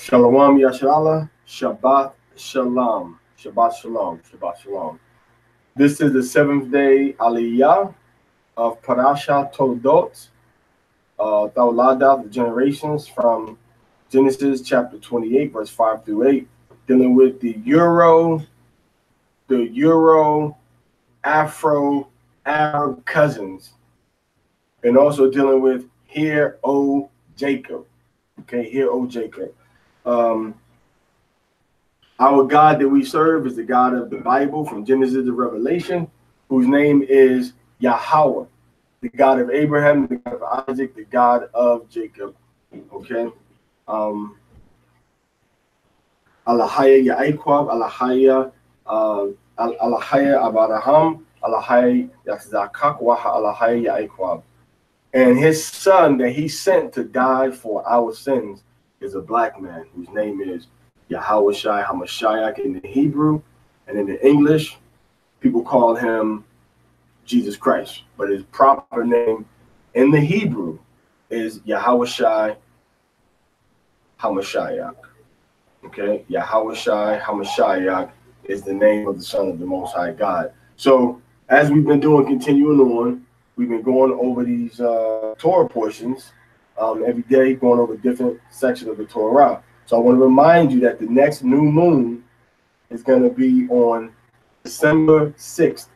Shalom Yashala, Shabbat Shalom, Shabbat Shalom, Shabbat Shalom. This is the seventh day Aliyah of Parashah Toldot, Toldot, the generations from Genesis chapter 28, verse 5 through 8, dealing with the Afro, Arab cousins, and also dealing with Hear, O Jacob. Okay, Hear, O Jacob. Our God that we serve is the God of the Bible from Genesis to Revelation, whose name is Yahweh, the God of Abraham, the God of Isaac, the God of Jacob. Okay. Aliyah Yaakov, Aliyah Abraham, Aliyah Yitzchak, Aliyah Yaakov. And his son that he sent to die for our sins is a black man whose name is Yahweh Shai HaMashiach in the Hebrew, and in the English, people call him Jesus Christ. But his proper name in the Hebrew is Yahweh Shai HaMashiach. Okay, Yahweh Shai HaMashiach is the name of the Son of the Most High God. So as we've been doing, continuing on, we've been going over these Torah portions every day, going over different sections of the Torah. So I want to remind you that the next new moon is going to be on December 6th.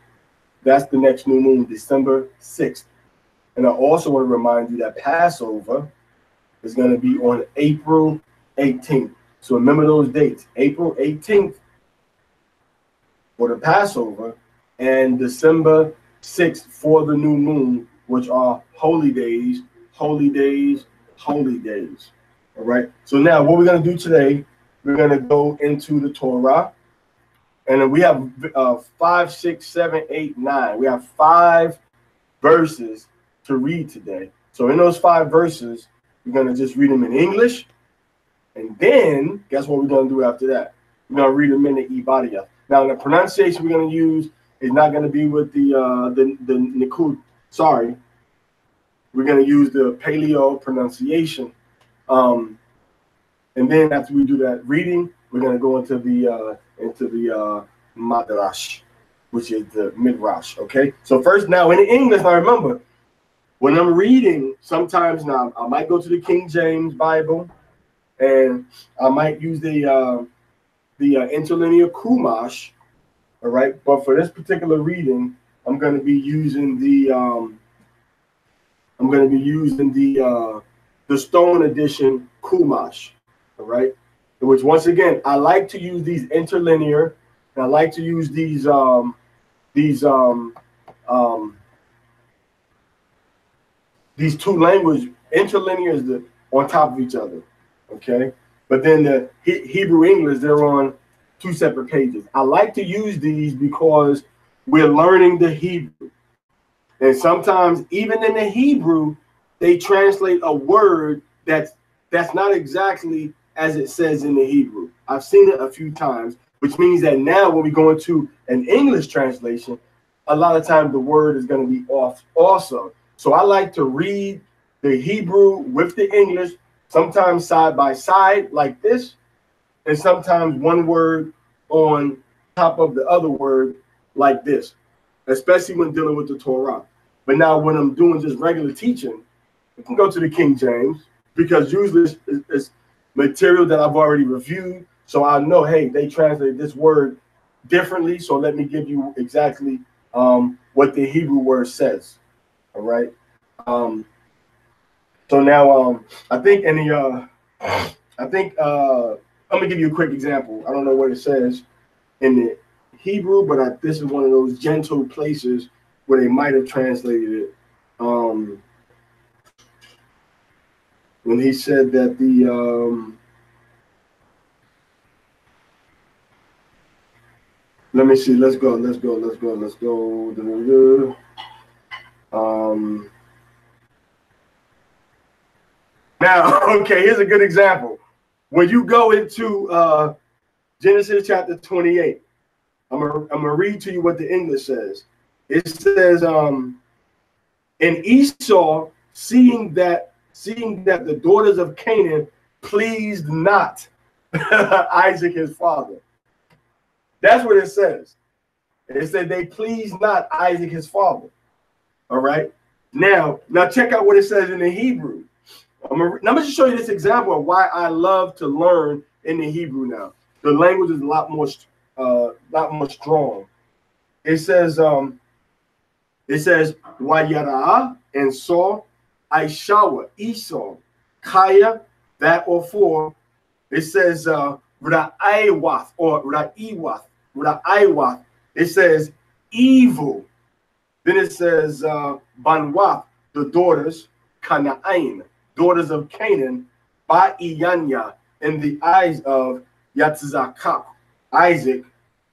That's the next new moon, December 6th. And I also want to remind you that Passover is going to be on April 18th. So remember those dates, April 18th for the Passover and December 6th for the new moon, which are holy days, holy days, holy days. All right. So now what we're going to do today, we're going to go into the Torah. And then we have 5, 6, 7, 8, 9. We have 5 verses to read today. So in those 5 verses, we're going to just read them in English. And then guess what we're going to do after that? We're going to read them in the Ibadiyah. Now the pronunciation we're going to use is not going to be with the Nikud. Sorry. We're going to use the Paleo pronunciation. And then after we do that reading, we're going to go into the Madrash, which is the Midrash. Okay. So first, now in English, now remember, when I'm reading, sometimes now I might go to the King James Bible, and I might use the interlinear Chumash. All right. But for this particular reading, I'm going to be using the Stone Edition Chumash. All right. Which once again, I like to use these interlinear, and I like to use these two language interlinears on top of each other. Okay. But then the Hebrew English, they're on 2 separate pages. I like to use these because we're learning the Hebrew. And sometimes even in the Hebrew, they translate a word that's not exactly as it says in the Hebrew. I've seen it a few times, which means that now when we go into an English translation, a lot of times the word is going to be off also. So I like to read the Hebrew with the English, sometimes side by side like this, and sometimes one word on top of the other word like this, especially when dealing with the Torah. But now when I'm doing just regular teaching, I can go to the King James, because usually it's material that I've already reviewed. So I know, hey, they translate this word differently. So let me give you exactly what the Hebrew word says. All right. So now I think I'm gonna give you a quick example. I don't know what it says in the Hebrew, but this is one of those gentle places where they might have translated it. When he said that let me see, let's go. Now, okay, here's a good example. When you go into Genesis chapter 28, I'm gonna read to you what the English says. It says, and Esau, seeing that the daughters of Canaan pleased not Isaac his father. That's what it says. It said they pleased not Isaac his father. All right. Now check out what it says in the Hebrew. I'm gonna just show you this example of why I love to learn in the Hebrew now. The language is a lot more strong. It says Wayara and saw Aishawa, Esau, Kaya, that or for. It says Ra'aywath or Ra'aywath. It says evil. Then it says Banwath, the daughters, Canaan, daughters of Canaan, Ba'iyanya, in the eyes of Yatzakak, Isaac,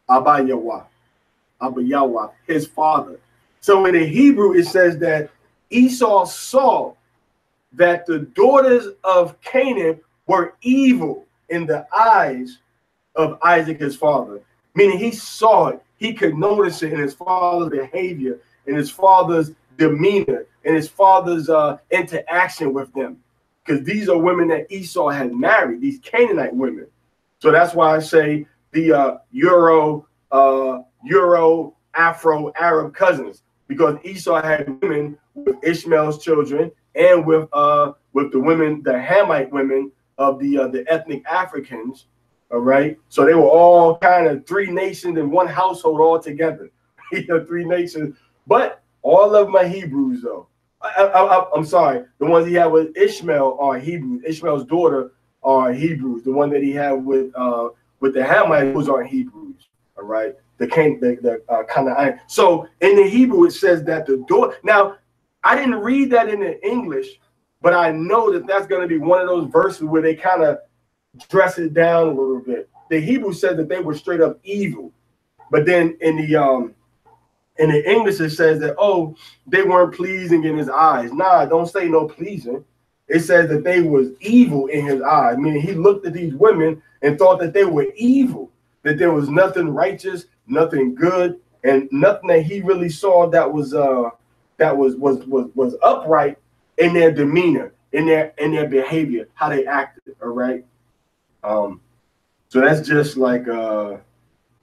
Abayawa, his father. So in the Hebrew, it says that Esau saw that the daughters of Canaan were evil in the eyes of Isaac, his father. Meaning he saw it. He could notice it in his father's behavior, in his father's demeanor, in his father's interaction with them. Because these are women that Esau had married, these Canaanite women. So that's why I say the Euro, Afro, Arab cousins. Because Esau had women with Ishmael's children and with the women, the Hamite women of the ethnic Africans. All right. So they were all kind of three nations in one household all together. Three nations. But all of my Hebrews, though. I'm sorry. The ones he had with Ishmael are Hebrews. Ishmael's daughter are Hebrews. The one that he had with the Hamites are Hebrews. All right. The Canaan. So in the Hebrew, it says that the door. Now, I didn't read that in the English, but I know that that's going to be one of those verses where they kind of dress it down a little bit. The Hebrew said that they were straight up evil, but then in the English it says that, oh, they weren't pleasing in his eyes. Nah, don't say no pleasing. It says that they was evil in his eyes, meaning he looked at these women and thought that they were evil, that there was nothing righteous, nothing good, and nothing that he really saw that was upright in their demeanor, in their behavior, how they acted. All right. So that's just like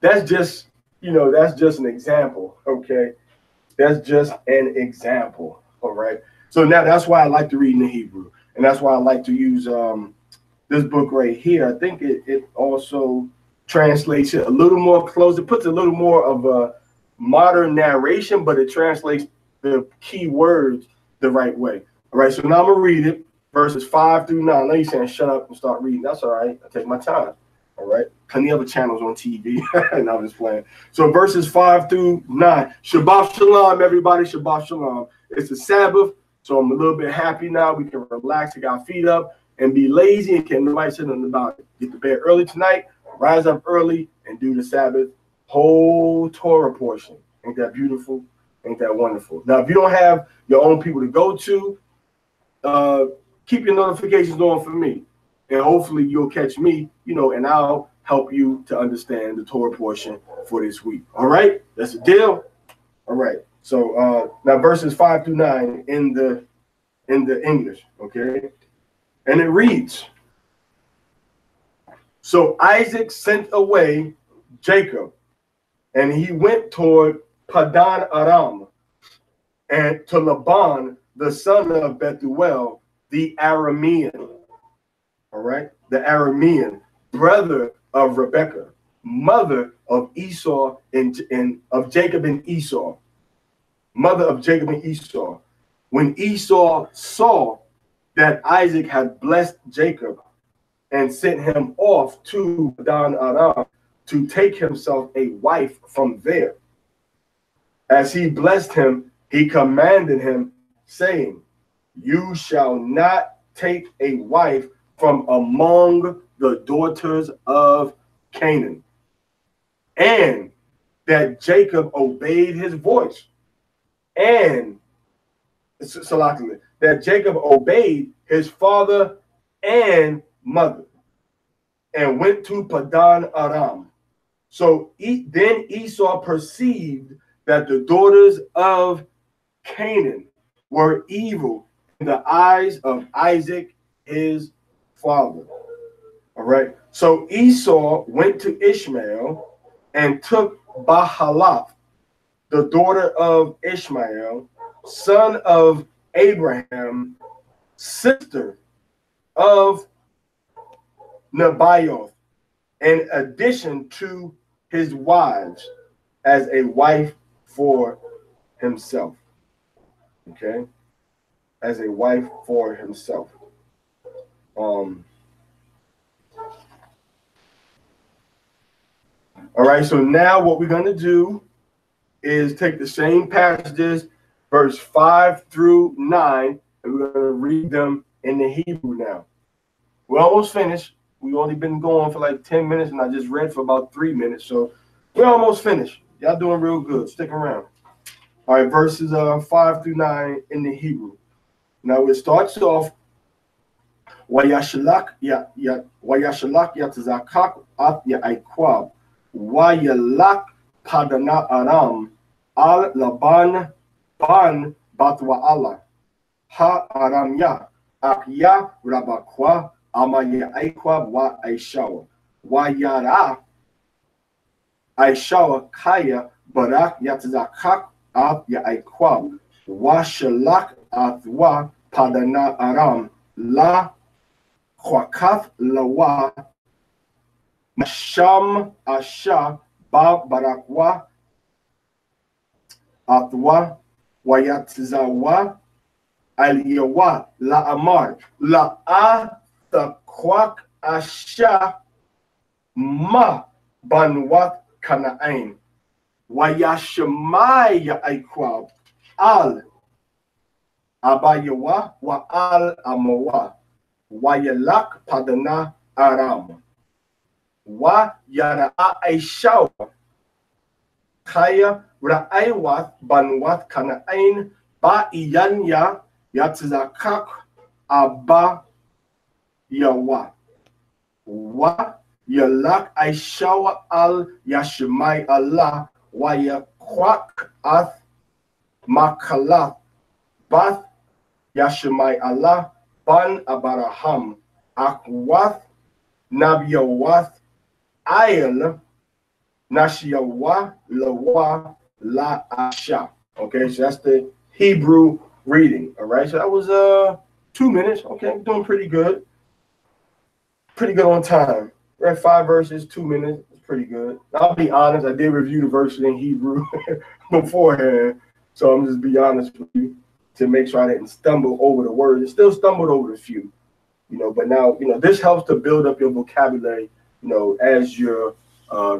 that's just an example. Okay, that's just an example. All right. So now that's why I like to read in the Hebrew, and that's why I like to use this book right here. I think it also translates it a little more close. It puts a little more of a modern narration, but it translates the key words the right way. All right. So now I'm gonna read it. Verses 5 through 9. I know you're saying shut up and start reading. That's all right. I take my time. All right. Plenty other channels on TV. And I'm just playing. So verses 5 through 9. Shabbat shalom, everybody. Shabbat shalom. It's the Sabbath, so I'm a little bit happy now. We can relax, take our feet up, and be lazy and can't nobody say nothing about it. Get to bed early tonight, rise up early, and do the Sabbath whole Torah portion. Ain't that beautiful? Ain't that wonderful? Now, if you don't have your own people to go to, keep your notifications on for me, and hopefully you'll catch me, and I'll help you to understand the Torah portion for this week. All right, that's a deal. All right. So now verses 5 through 9 in the English, okay, and it reads: So Isaac sent away Jacob, and he went toward Padan Aram, and to Laban the son of Bethuel, the Aramean, all right, the Aramean, brother of Rebekah, mother of Esau and of Jacob and Esau, mother of Jacob and Esau. When Esau saw that Isaac had blessed Jacob and sent him off to Dan Aram to take himself a wife from there, as he blessed him, he commanded him, saying, You shall not take a wife from among the daughters of Canaan. And that Jacob obeyed his voice. And that Jacob obeyed his father and mother and went to Padan Aram. So then Esau perceived that the daughters of Canaan were evil in the eyes of Isaac, his father. All right. So Esau went to Ishmael and took Bahalath, the daughter of Ishmael, son of Abraham, sister of Nebaioth, in addition to his wives, as a wife for himself. Okay, as a wife for himself. All right, so now what we're going to do is take the same passages, verse 5 through 9, and we're going to read them in the Hebrew now. We're almost finished. We've only been going for like 10 minutes, and I just read for about 3 minutes, so we're almost finished. Y'all doing real good. Stick around. All right, verses 5 through 9 in the Hebrew. Now it starts off, Wayashalak yatzakak at yaikwab, Wayalak padana aram, al laban ban batwa ha aramya, akya rabakwa, amaya aikwab wa aishawa, Wayara aishawa kaya barak yatzakak at yaikwab, Washalak atwa padana aram, la Kwakath lawa masham asha ba barakwa atwa wayatzawa aliyawa la amar la a the kwak asha ma banwat kana'ain wayashmaya aikwab al abayawa wa al amawa Wayalak padana aram, wa yara aishaw, kaya ra'aywath banwat kana'ain ba iyanya yatzakak aba yawa, wa yalak aishaw al yashmai Allah, wa yakwak ath makalat bath yashmai Allah, Ban Abaraham, Akwath, Nabiawath, Ayel, Nashiawa, Lawa, La Asha. Okay, so that's the Hebrew reading. All right, so that was 2 minutes. Okay, doing pretty good. Pretty good on time. Read 5 verses, 2 minutes. It's pretty good. I'll be honest, I did review the verses in Hebrew beforehand, so I'm just be honest with you, to make sure I didn't stumble over the words. I still stumbled over a few, but now, this helps to build up your vocabulary, as you're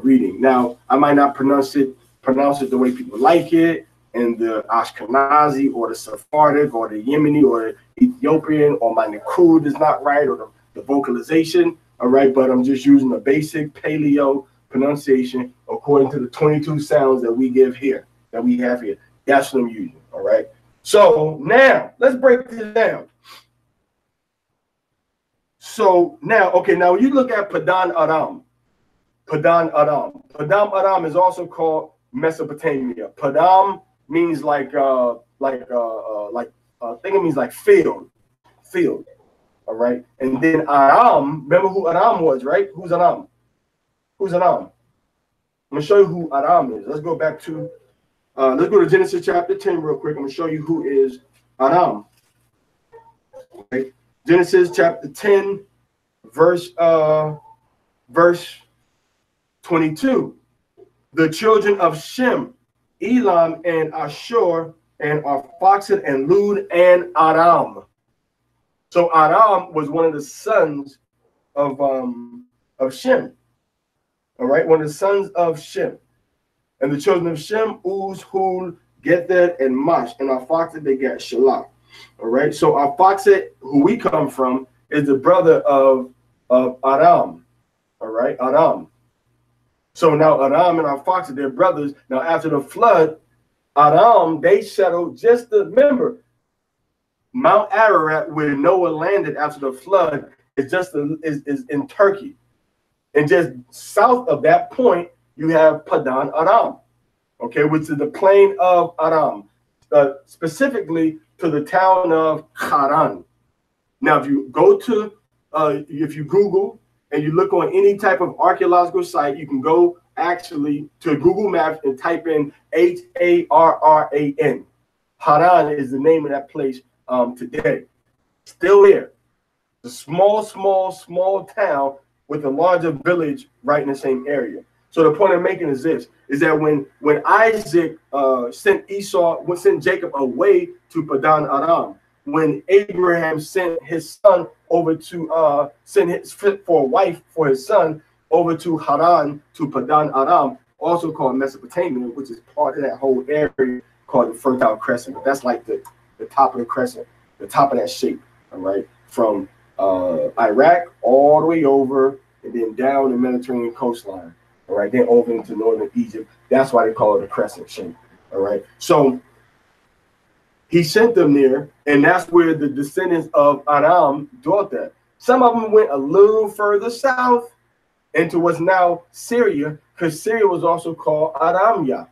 reading. Now, I might not pronounce it the way people like it, in the Ashkenazi or the Sephardic or the Yemeni or the Ethiopian, or my Nakud is not right, or the vocalization, all right, but I'm just using the basic Paleo pronunciation according to the 22 sounds that we have here. That's what I'm using, all right? So now let's break this down. So now, now you look at Padan Aram. Padan Aram is also called Mesopotamia. Padam means I think it means like field. All right. And then Aram, remember who Aram was, right? Who's Aram? I'm gonna show you who Aram is. Let's go back to let's go to Genesis chapter 10 real quick. I'm going to show you who is Aram. Okay. Genesis chapter 10, verse 22. The children of Shem, Elam, and Ashur, and Arphaxad, and Lud, and Aram. So Aram was one of the sons of Shem. All right, one of the sons of Shem. And the children of Shem, Uz, Hul, Gether, and Mash. And Arphaxad, they got Shalach. All right. So Arphaxad, who we come from, is the brother of Aram. All right, Aram. So now Aram and Arphaxad, they're brothers. Now after the flood, Aram, they settled just remember, Mount Ararat, where Noah landed after the flood, is in Turkey. And just south of that point, you have Padan Aram, okay, which is the plain of Aram, specifically to the town of Haran. Now, if you go to, if you Google and you look on any type of archaeological site, you can go actually to Google Maps and type in Harran. Haran is the name of that place today. Still there. It's a small town with a larger village right in the same area. So the point I'm making is this, is that when Isaac sent Jacob away to Padan Aram, when Abraham sent his son over to for a wife for his son over to Haran, to Padan Aram, also called Mesopotamia, which is part of that whole area called the Fertile Crescent. But that's like the top of the crescent, the top of that shape, all right, from Iraq all the way over and then down the Mediterranean coastline, all right, then over into northern Egypt. That's why they call it a crescent shape, all right. So he sent them there, and that's where the descendants of Aram dwelt at. Some of them went a little further south into what's now Syria, because Syria was also called Aramya.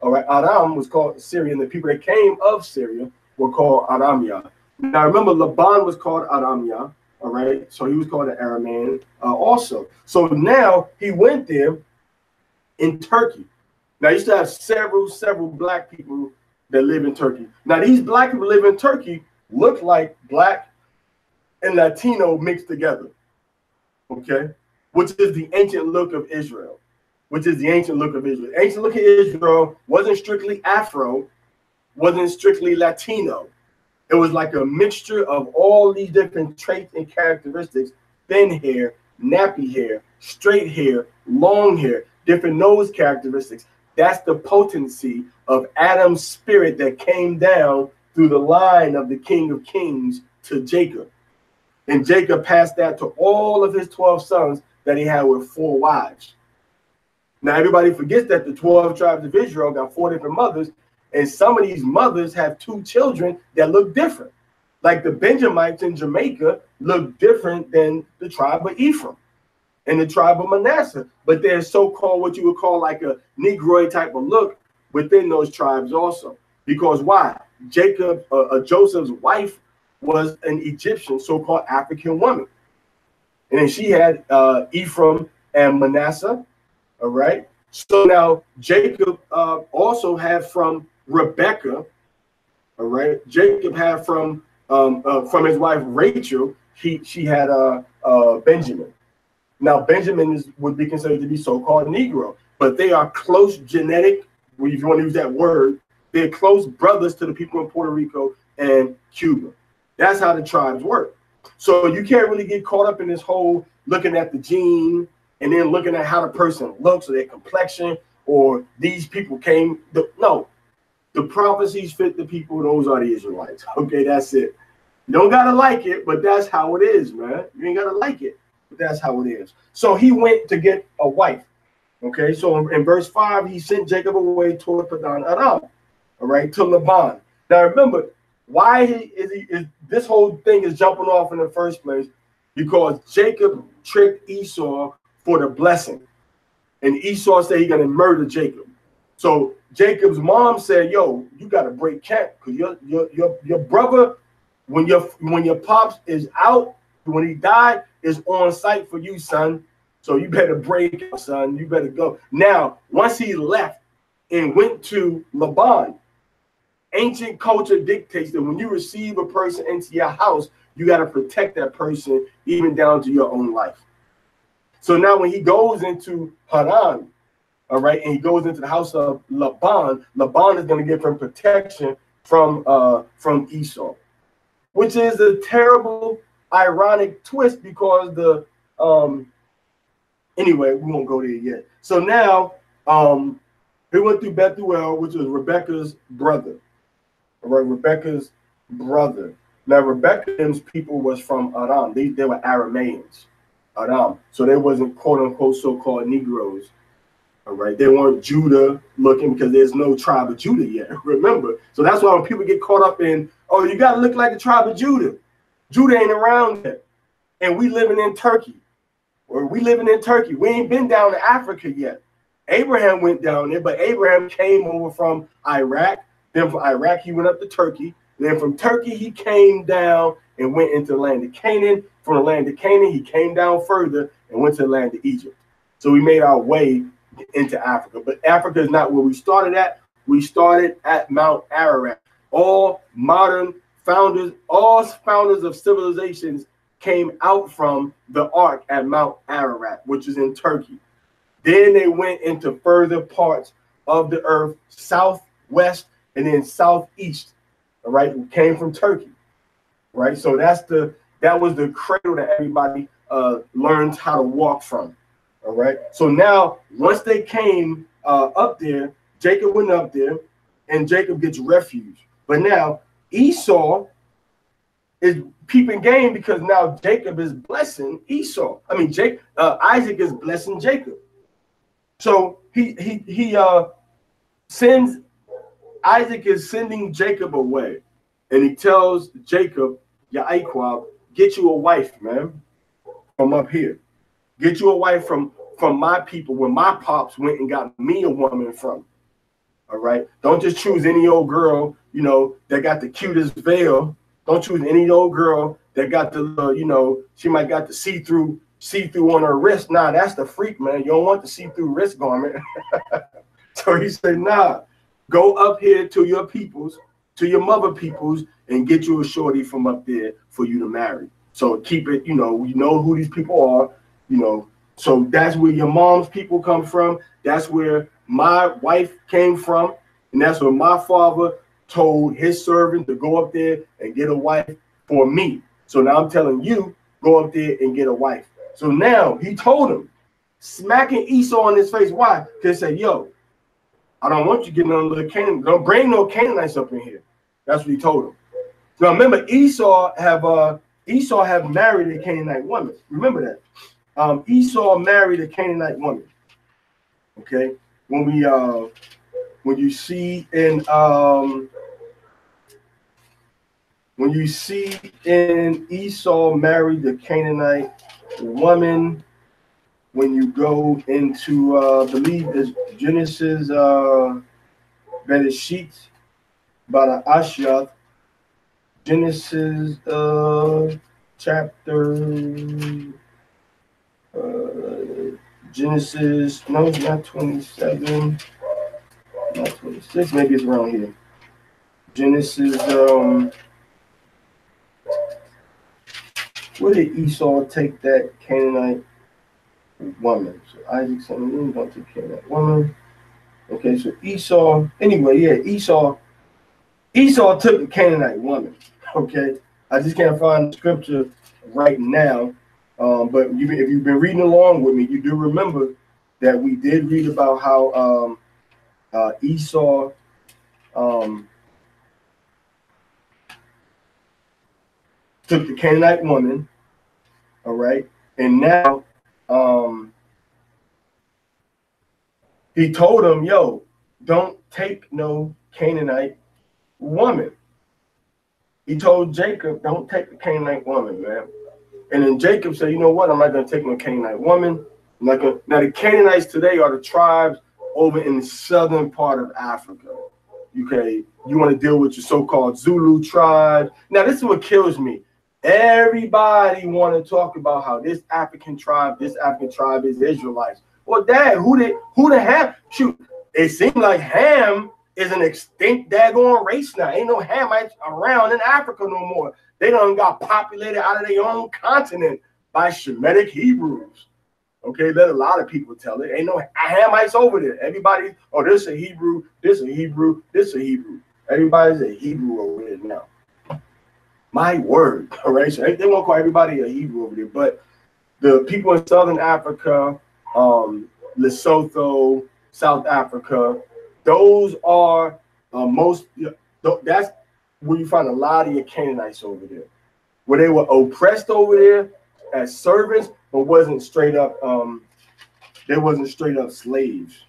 All right, Aram was called Syria, and the people that came of Syria were called Aramya. Now remember, Laban was called Aramya, all right, so he was called an Aramean also. So now he went there in Turkey. Now you still have several black people that live in Turkey. Now these black people live in Turkey look like black and Latino mixed together, okay, which is the ancient look of Israel. Ancient look of Israel wasn't strictly Afro, wasn't strictly Latino. It was like a mixture of all these different traits and characteristics: thin hair, nappy hair, straight hair, long hair, different nose characteristics. That's the potency of Adam's spirit that came down through the line of the King of Kings to Jacob. And Jacob passed that to all of his 12 sons that he had with 4 wives. Now, everybody forgets that the 12 tribes of Israel got 4 different mothers, and some of these mothers have 2 children that look different. Like the Benjamites in Jamaica look different than the tribe of Ephraim and the tribe of Manasseh, but there's so-called what you would call like a Negroid type of look within those tribes also. Because why? Joseph's wife was an Egyptian, so-called African woman. And then she had Ephraim and Manasseh, all right? So now Jacob also had from Rebekah, all right? Jacob had from his wife Rachel, she had Benjamin. Now, Benjamin would be considered to be so-called Negro, but they are close genetic, if you want to use that word, they're close brothers to the people in Puerto Rico and Cuba. That's how the tribes work. So you can't really get caught up in this whole looking at the gene and then looking at how the person looks or their complexion or these people came. No, the prophecies fit the people. Those are the Israelites. Okay, that's it. You don't got to like it, but that's how it is, man. You ain't got to like it. But that's how it is. So he went to get a wife. Okay, so in verse 5, he sent Jacob away toward Padan Aram, all right, to Laban. Now remember, why is this whole thing is jumping off in the first place? Because Jacob tricked Esau for the blessing. And Esau said he's going to murder Jacob. So Jacob's mom said, yo, you got to break camp because your brother, when your pops is out, when he died, is on site for you, son. So you better break up, son. You better go. Now, once he left and went to Laban, ancient culture dictates that when you receive a person into your house, you got to protect that person even down to your own life. So now when he goes into Haran, all right, and he goes into the house of Laban, Laban is going to give him protection from Esau, which is a terrible ironic twist because anyway, we won't go there yet. So now he went through Bethuel, which was Rebekah's brother. All right, Rebekah's brother. Now Rebekah's people was from Aram. They were Arameans, Aram. So they wasn't quote unquote so-called Negroes. All right, they weren't Judah looking because there's no tribe of Judah yet. Remember, so that's why when people get caught up in, oh, you got to look like the tribe of Judah. Judah ain't around yet, and we living in Turkey. Or we living in Turkey. We ain't been down to Africa yet. Abraham went down there, but Abraham came over from Iraq. Then from Iraq, he went up to Turkey. Then from Turkey, he came down and went into the land of Canaan. from the land of Canaan. He came down further and went to the land of Egypt. So we made our way into Africa. But Africa is not where we started at. We started at Mount Ararat. All founders of civilizations came out from the ark at Mount Ararat, which is in Turkey. Then they went into further parts of the earth, southwest and then southeast. All right, we came from Turkey. Right, so that was the cradle that everybody learns how to walk from. All right, so now once they came up there, Jacob went up there, and Jacob gets refuge. But now Esau is peeping game because now Jacob is blessing Esau. I mean, Isaac is blessing Jacob. So he sends, Isaac is sending Jacob away, and he tells Jacob, Yaquab, get you a wife, man, from up here. Get you a wife from my people, where my pops went and got me a woman from. All right, don't just choose any old girl, you know, that got the cutest veil. Don't choose any old girl that got the, you know, she might got the see-through on her wrist. Nah, that's the freak, man. You don't want the see-through wrist garment. So he said, nah, go up here to your peoples, to your mother peoples, and get you a shorty from up there for you to marry. So keep it, you know who these people are, you know. So that's where your mom's people come from. That's where my wife came from. And that's where my father told his servant to go up there and get a wife for me. So now I'm telling you, go up there and get a wife. So now he told him, smacking Esau in his face. Why? Because he said, yo, I don't want you getting on the Canaan. Don't bring no Canaanites up in here. That's what he told him. Now remember, Esau have married a Canaanite woman. Remember that. Esau married a Canaanite woman. Okay, when you see in Esau married the Canaanite woman, when you go into believe it's Genesis Bereshit Bara'ashath, Genesis chapter Genesis, no, it's not 27, not 26, maybe it's around here. Genesis, where did Esau take that Canaanite woman? So Isaac said, "We don't take Canaanite woman." Okay, so Esau, anyway, yeah, Esau took the Canaanite woman. Okay, I just can't find the scripture right now. But if you've been reading along with me, you do remember that we did read about how Esau took the Canaanite woman, all right, and now he told him, yo, don't take no Canaanite woman. He told Jacob, don't take the Canaanite woman, man. And then Jacob said, you know what? I'm not going to take no Canaanite woman. I'm not gonna. Now, the Canaanites today are the tribes over in the southern part of Africa. Okay, you want to deal with your so-called Zulu tribe. Now, this is what kills me. Everybody want to talk about how this African tribe is Israelites. Well, Dad, who the Ham? Shoot, it seems like Ham is an extinct daggone race now. Ain't no Hamites around in Africa no more. They done got populated out of their own continent by Shemitic Hebrews. Okay, let a lot of people tell it. Ain't no Hamites over there. Everybody, oh, this a Hebrew, this a Hebrew, this a Hebrew. Everybody's a Hebrew over there now. My word, all right? So they won't call everybody a Hebrew over there, but the people in Southern Africa, Lesotho, South Africa, those are that's where you find a lot of your Canaanites over there, where they were oppressed over there as servants, but wasn't straight up slaves.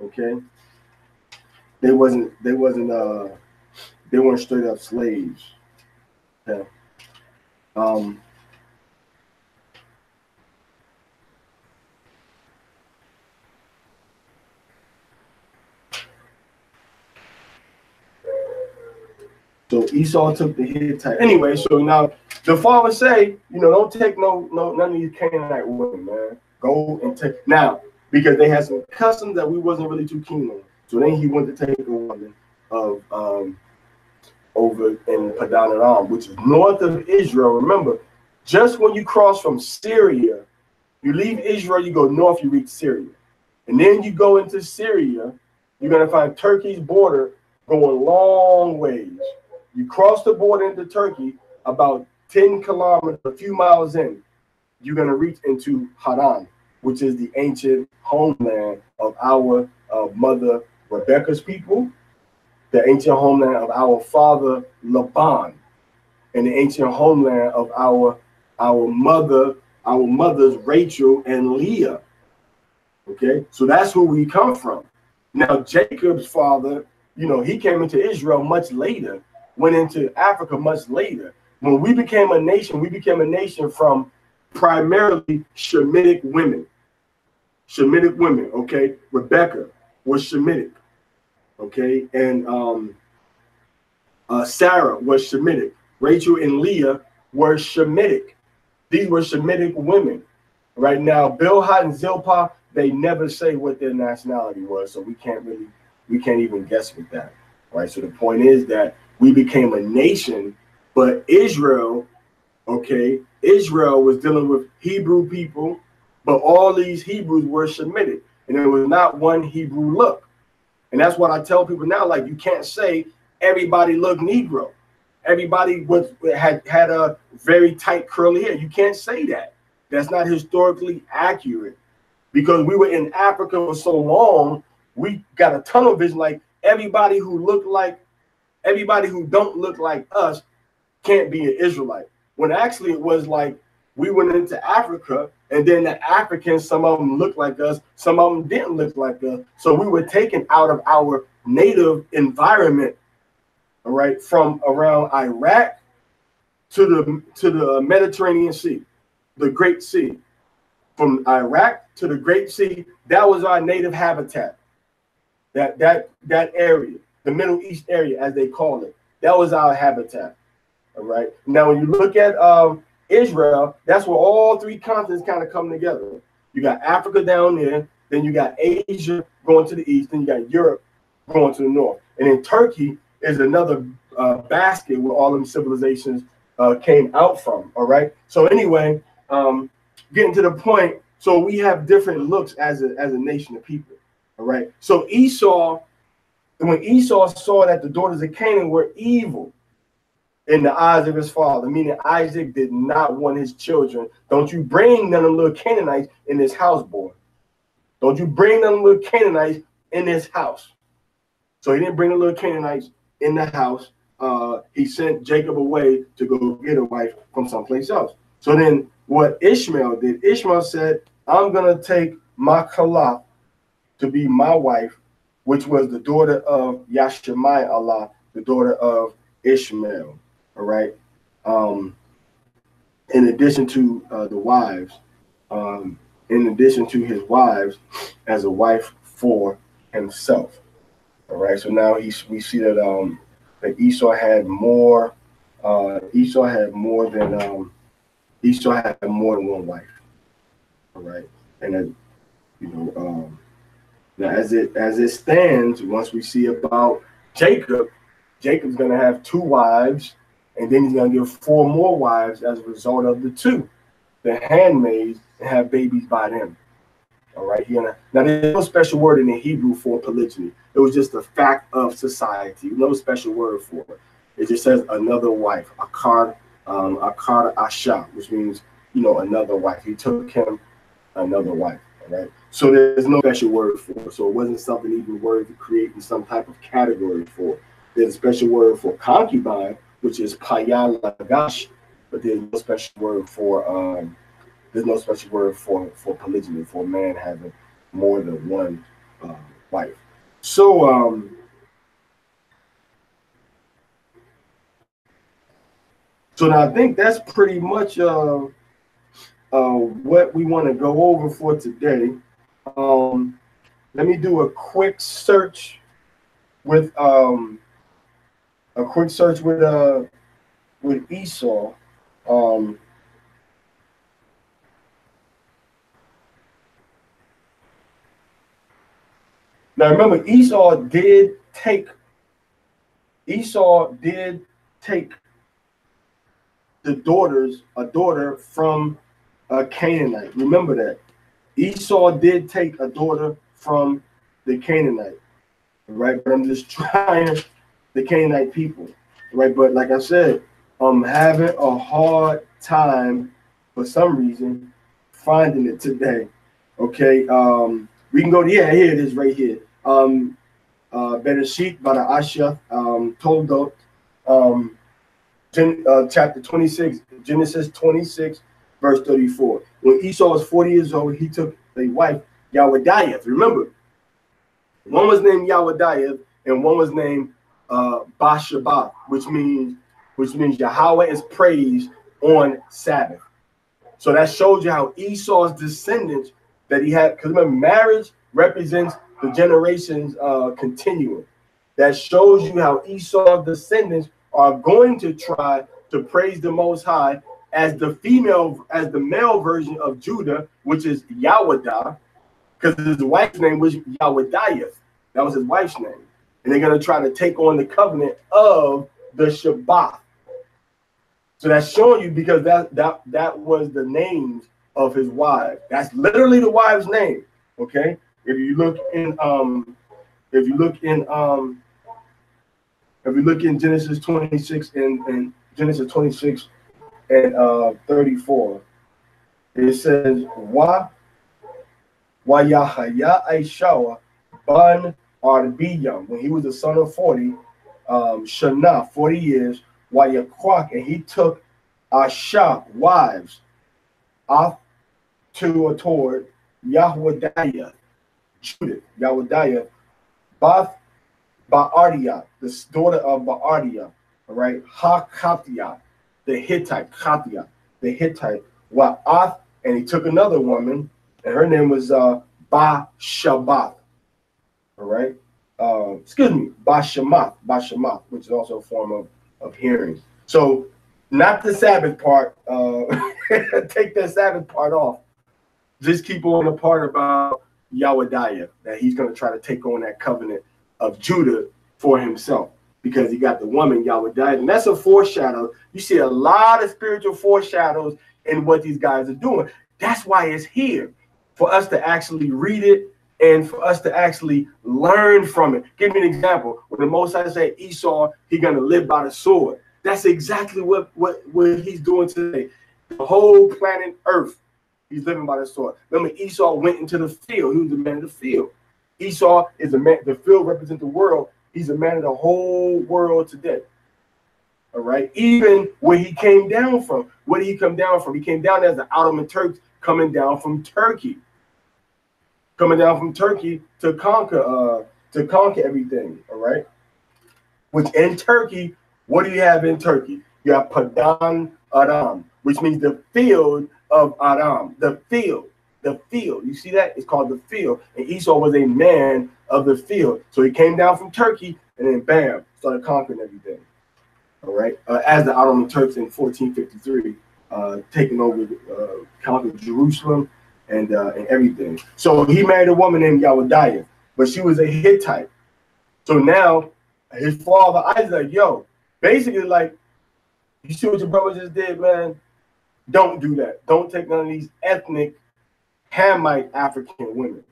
Okay, they weren't straight up slaves. Okay. So Esau took the Hittite. Anyway, so now The father say, don't take none of these Canaanite women, man. Go and take now, because they had some customs that we wasn't really too keen on. So then he went to take a woman of over in Padan Aram, which is north of Israel. Remember, just when you cross from Syria, you leave Israel, you go north, you reach Syria. And then you go into Syria, you're going to find Turkey's border going long ways. You cross the border into Turkey, about 10 kilometers, a few miles in, you're going to reach into Haran, which is the ancient homeland of our mother Rebecca's people, the ancient homeland of our father Laban, and the ancient homeland of our mothers Rachel and Leah. Okay, so that's who we come from. Now Jacob's father, he came into Israel much later, went into Africa much later. When we became a nation from primarily Shemitic women. Shemitic women, okay? Rebecca was Shemitic, okay? And Sarah was Shemitic. Rachel and Leah were Shemitic. These were Shemitic women. Right now, Bilhah and Zilpah, they never say what their nationality was, so we can't even guess with that, right? So the point is that we became a nation, but Israel, okay, Israel was dealing with Hebrew people, but all these Hebrews were Shemitic, and there was not one Hebrew look. And that's what I tell people now, like, you can't say everybody looked Negro. Everybody had a very tight curly hair. You can't say that. That's not historically accurate, because we were in Africa for so long, we got a tunnel vision, like everybody who don't look like us can't be an Israelite. When actually it was like we went into Africa, and then the Africans, some of them looked like us, some of them didn't look like us. So we were taken out of our native environment, all right, from around Iraq to the Mediterranean Sea, the Great Sea. From Iraq to the Great Sea, that was our native habitat. That area, the Middle East area, as they call it, that was our habitat. All right. Now, when you look at Israel, that's where all three continents kind of come together. You got Africa down there, then you got Asia going to the east, then you got Europe going to the north, and then Turkey is another basket where all them civilizations came out from. All right. So anyway, getting to the point, so we have different looks as a nation of people. All right. So Esau, when Esau saw that the daughters of Canaan were evil in the eyes of his father, meaning Isaac did not want his children. Don't you bring none of the little Canaanites in this house, boy. Don't you bring none of the little Canaanites in this house. So he didn't bring the little Canaanites in the house. He sent Jacob away to go get a wife from someplace else. So then what Ishmael did, Ishmael said, I'm going to take Machlah to be my wife, which was the daughter of Yashmai Allah, the daughter of Ishmael. All right. In addition to the wives, in addition to his wives, as a wife for himself. All right. So now we see that that Esau had more. Esau had more than one wife. All right. And now as it stands, once we see about Jacob, Jacob's going to have 2 wives, and then he's going to give 4 more wives as a result of the 2, the handmaids, and have babies by them. All right. Now there's no special word in the Hebrew for polygyny. It was just a fact of society. No special word for it. It just says another wife, akar asha, which means another wife. He took him another wife. All right. So there's no special word for it. So it wasn't something even worth creating some type of category for. There's a special word for concubine, which is payal lagash, but there's no special word for polygyny, for a man having more than one wife. So so now I think that's pretty much what we want to go over for today. Let me do a quick search with Esau. Um, Now remember, Esau did take a daughter from a Canaanite. Remember that. Esau did take a daughter from the Canaanite, right? But I'm just trying the Canaanite people, right? But like I said, I'm having a hard time for some reason finding it today. Okay, we can go to, yeah, here it is right here. Bereshit bara Asha, Toldot, chapter 26, Genesis 26, verse 34. When Esau was 40 years old, he took a wife, Yahweh. Remember, one was named Yahweh and one was named Bashabath, which means Yahweh is praised on Sabbath. So that shows you how Esau's descendants that he had, because remember, marriage represents the generations continuing. That shows you how Esau's descendants are going to try to praise the Most High as the male version of Judah, which is Yahweh, because his wife's name was Yahweh. That was his wife's name. And they're going to try to take on the covenant of the Shabbat. So that's showing you, because that was the names of his wives. That's literally the wife's name. Okay. If you look in Genesis 26 and Genesis 26 and 34, it says, Wa Yahaya Aishawa Ban Arbiyam, when he was a son of 40, Shana, 40 years, Wa Yakwak, and he took Asha, wives, off to or toward Yahweh, Judith, Yahweh, Bath Ba'ardia, the daughter of Ba'ardia, all right, Ha-Katia, the Hittite, Katia, the Hittite, Wa'ath, and he took another woman, and her name was Ba-Shabath, all right, Ba-Shamath, which is also a form of hearing. So, not the Sabbath part, take that Sabbath part off. Just keep on the part about Yahweh, that he's going to try to take on that covenant of Judah for himself, because he got the woman Yahweh, and that's a foreshadow. You see a lot of spiritual foreshadows in what these guys are doing. That's why it's here, for us to actually read it and for us to actually learn from it. Give me an example. When the Most High say Esau, he's going to live by the sword. That's exactly what he's doing today. The whole planet Earth, he's living by the sword. Remember, Esau went into the field. He was the man of the field. Esau is a man. The field represents the world. He's a man of the whole world today. All right. Even where he came down from. Where did he come down from? He came down as the Ottoman Turks coming down from Turkey. Coming down from Turkey to conquer everything. All right. Which in Turkey, what do you have in Turkey? You have Padan Aram, which means the field of Aram. The field. The field. You see that? It's called the field. And Esau was a man of the field. So he came down from Turkey and then bam, started conquering everything. All right. As the Ottoman Turks in 1453, taking over, conquered Jerusalem and everything. So he married a woman named Yahweh, but she was a Hittite. So now his father Isaac, yo, basically like, you see what your brother just did, man? Don't do that. Don't take none of these ethnic Hamite African women.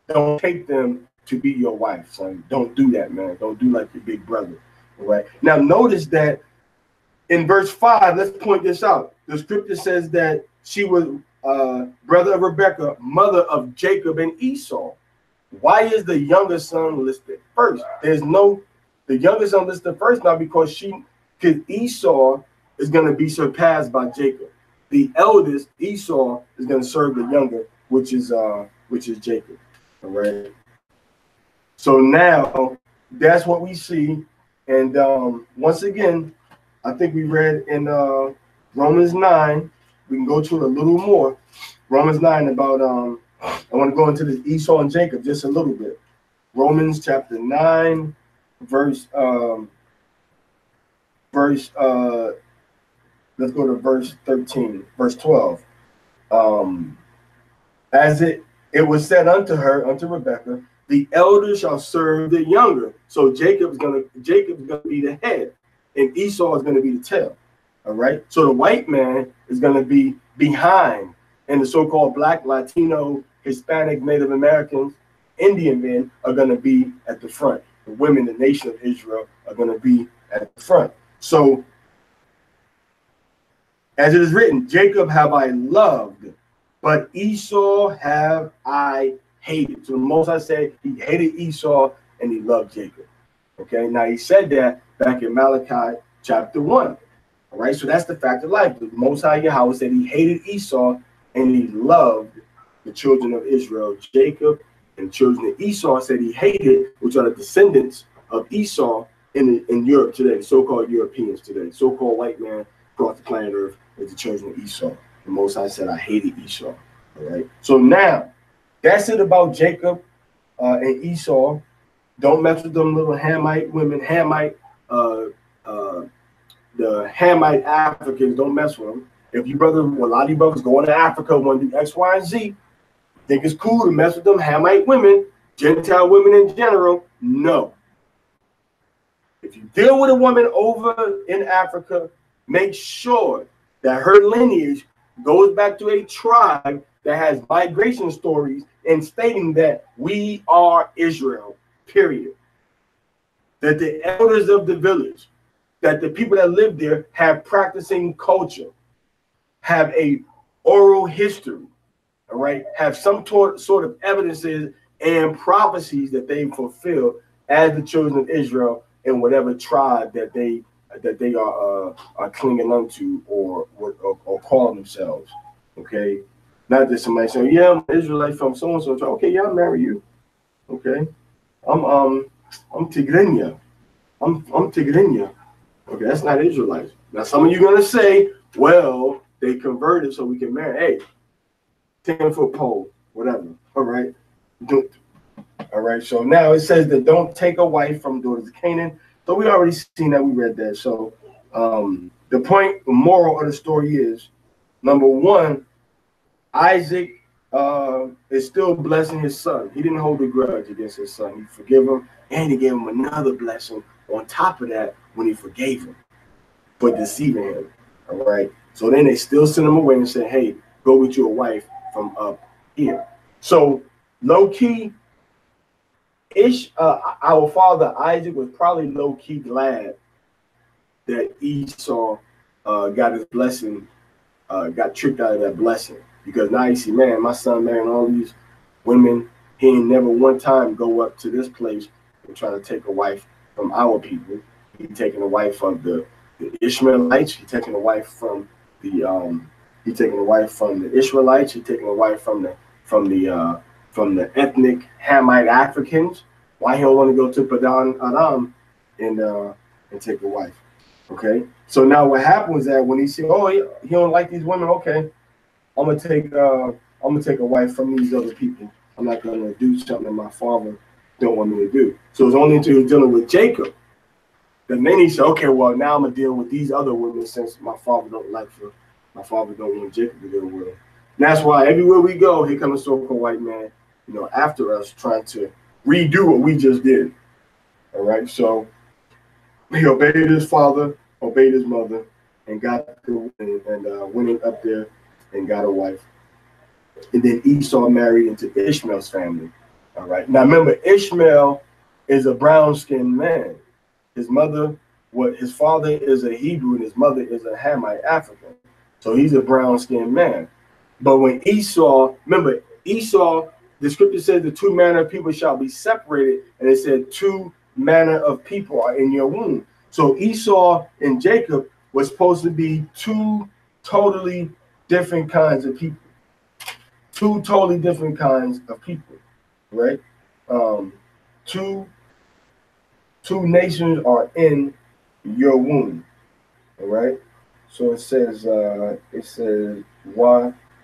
Don't take them to be your wife, son. Don't do that, man. Don't do like your big brother. All right. Now notice that in verse 5, let's point this out. The scripture says that she was brother of Rebekah, mother of Jacob and Esau. Why is the younger son listed first? The younger son listed first now because Esau is going to be surpassed by Jacob. The eldest, Esau, is going to serve the younger, which is Jacob. All right. So now that's what we see. And once again, I think we read in Romans 9. We can go to it a little more. Romans 9 about I want to go into this Esau and Jacob just a little bit. Romans chapter 9, verse let's go to verse 13, verse 12. Um, as it was said unto her, unto Rebekah, the elder shall serve the younger. So Jacob's gonna be the head, and Esau is gonna be the tail. All right. So the white man is gonna be behind, and the so-called black, Latino, Hispanic, Native Americans, Indian men are gonna be at the front. The women, the nation of Israel, are gonna be at the front. So as it is written, Jacob have I loved, but Esau have I hated. So the Most High said he hated Esau and he loved Jacob. Okay, now he said that back in Malachi chapter 1. All right, so that's the fact of life. The Most High Yahweh said he hated Esau and he loved the children of Israel, Jacob, and the children of Esau said he hated, which are the descendants of Esau in Europe today, so-called Europeans today, so-called white man across the planet Earth is the children of Esau. The Most High said, I hated Esau. All right. So now, that's it about Jacob and Esau. Don't mess with them little Hamite women, the Hamite Africans. Don't mess with them. If you brothers, well, a lot of you brothers going to Africa, want to do X, Y, and Z, think it's cool to mess with them Hamite women, Gentile women in general. No. If you deal with a woman over in Africa, make sure that her lineage goes back to a tribe that has migration stories and stating that we are Israel, period. That the elders of the village, that the people that live there have practicing culture, have a oral history, all right, have some sort of evidences and prophecies that they fulfill as the children of Israel in whatever tribe that they are clinging onto or calling themselves. Okay, not that somebody say, yeah, I'm an Israelite from so and so. Okay, yeah, I'll marry you. Okay, I'm Tigrinya. I'm Tigrinya. Okay, that's not Israelites. Now some of you gonna say, well, they converted so we can marry. Hey, 10-foot pole, whatever. All right. All right, so now it says that don't take a wife from daughters of Canaan. So we already seen that, we read that. So the point, the moral of the story is, number one, Isaac is still blessing his son. He didn't hold a grudge against his son. He forgave him, and he gave him another blessing on top of that when he forgave him for deceiving him. All right, so then they still sent him away and said, hey, go with your wife from up here. So low-key, our father Isaac was probably low-key glad that Esau got his blessing, got tricked out of that blessing. Because now you see, man, my son marrying all these women. He ain't never one time go up to this place and try to take a wife from our people. He taking a wife from the Ishmaelites. He taking a wife from the Israelites. He taking a wife from the ethnic Hamite Africans. Why he don't want to go to Padan Aram and take a wife? Okay, so now what happened was that when he said, "Oh, he don't like these women," okay, I'm gonna take a wife from these other people. I'm not gonna do something that my father don't want me to do. So it's only until he was dealing with Jacob that then he said, "Okay, well now I'm gonna deal with these other women since my father don't want Jacob to deal with them." And that's why everywhere we go, here comes a so-called white man, after us, trying to redo what we just did. All right, so he obeyed his father, obeyed his mother, and went up there and got a wife. And then Esau married into Ishmael's family. All right. Now remember, Ishmael is a brown-skinned man. His father is a Hebrew and his mother is a Hamite African. So he's a brown-skinned man. But when Esau, remember, Esau, the scripture says the two manner of people shall be separated, and it said two manner of people are in your womb. So Esau and Jacob was supposed to be two totally different kinds of people. Two totally different kinds of people, right? Two nations are in your womb, all right? So it says Wa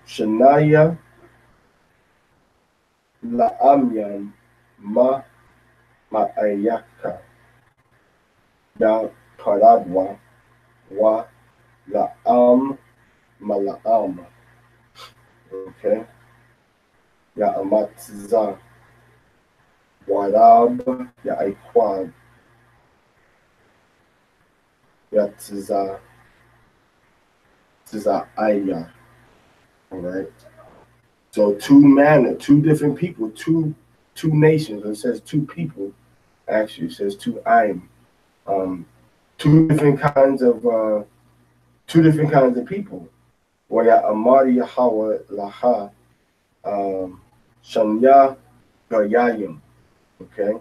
Shanaya La'amyan Ma'ayaka Da Paradwa Wa La'am, Mala'am. Okay. Ya'amatza, Warab, Ya'aikwad, Ya'tza, Tza'aya. All right. So two different people, two nations. It says two people. Actually, it says two aim. Um, two different kinds of people. Waya Amari Yahawa Laha Shanya Gayayim. Okay.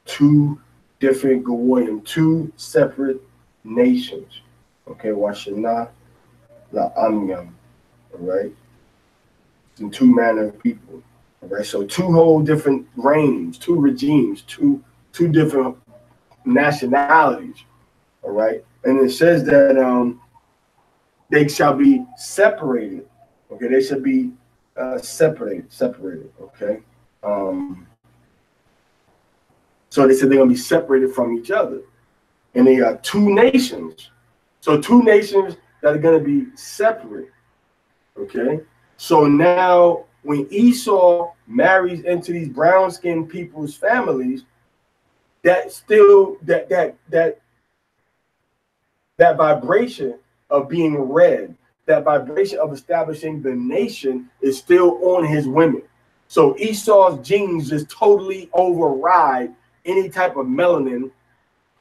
Two different Goyim, two separate nations. Okay, Washana La Amyam. All right. And two manner of people. All right. So two whole different reigns, two regimes, two different nationalities. All right. And it says that they shall be separated. Okay, they should be separated. Okay. So they said they're gonna be separated from each other, and they are two nations. So two nations that are gonna be separate. Okay. So now when Esau marries into these brown-skinned people's families, that still that vibration of being red, that vibration of establishing the nation is still on his women. So Esau's genes just totally override any type of melanin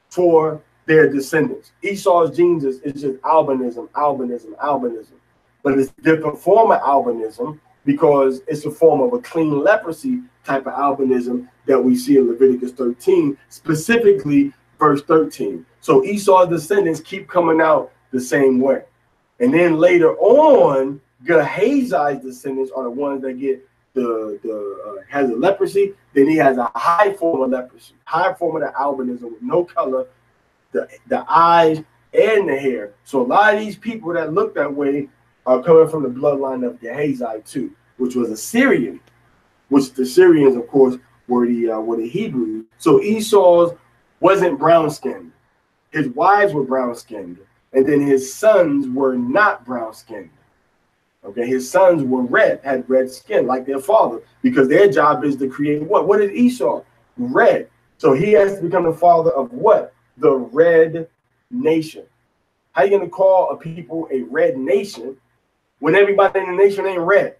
for their descendants. Esau's genes is just albinism. But it's a different form of albinism because it's a form of a clean leprosy type of albinism that we see in Leviticus 13, specifically verse 13. So Esau's descendants keep coming out the same way. And then later on, Gehazi's descendants are the ones that get has a leprosy. Then he has a high form of leprosy, high form of the albinism with no color, the eyes and the hair. So a lot of these people that look that way are coming from the bloodline of Gehazi too, which was a Syrian, which the Syrians, of course, were the Hebrews. So Esau's wasn't brown skinned. His wives were brown skinned, and then his sons were not brown skinned. Okay, his sons were had red skin like their father, because their job is to create what? What is Esau? Red. So he has to become the father of what? The red nation. How you gonna call a people a red nation when everybody in the nation ain't red?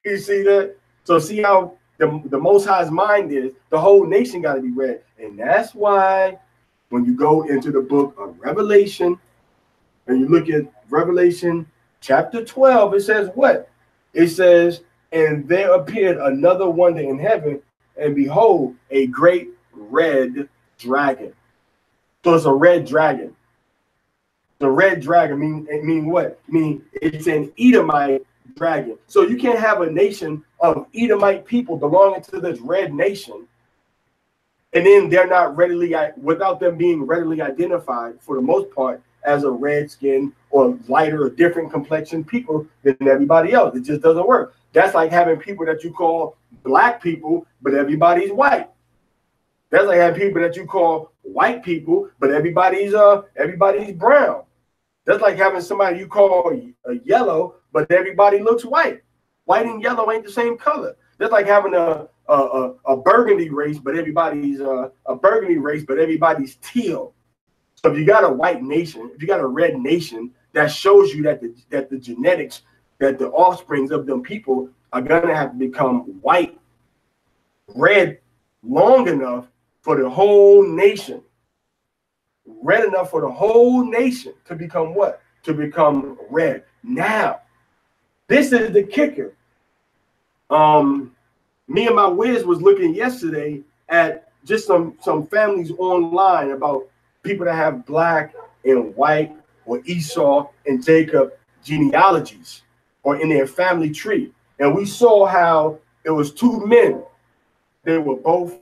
You see that? So see how the Most High's mind is, the whole nation got to be red. And that's why when you go into the book of Revelation and you look at Revelation chapter 12, it says what? It says, and there appeared another wonder in heaven, and behold, a great red dragon. So it's a red dragon. The red dragon mean what? Mean it's an Edomite dragon. So you can't have a nation of Edomite people belonging to this red nation, and then they're not readily, without them being readily identified for the most part as a red skin or lighter or different complexion people than everybody else. It just doesn't work. That's like having people that you call black people, but everybody's white. That's like having people that you call white people, but everybody's brown. That's like having somebody you call a yellow, but everybody looks white. White and yellow ain't the same color. That's like having a burgundy race, but everybody's teal. So if you got a white nation, if you got a red nation, that shows you that the genetics, that the offsprings of them people are gonna have to become white, red, long enough for the whole nation. Red enough for the whole nation to become what? To become red. Now, this is the kicker. Me and my whiz was looking yesterday at just some families online about people that have black and white or Esau and Jacob genealogies or in their family tree. And we saw how it was two men. They were both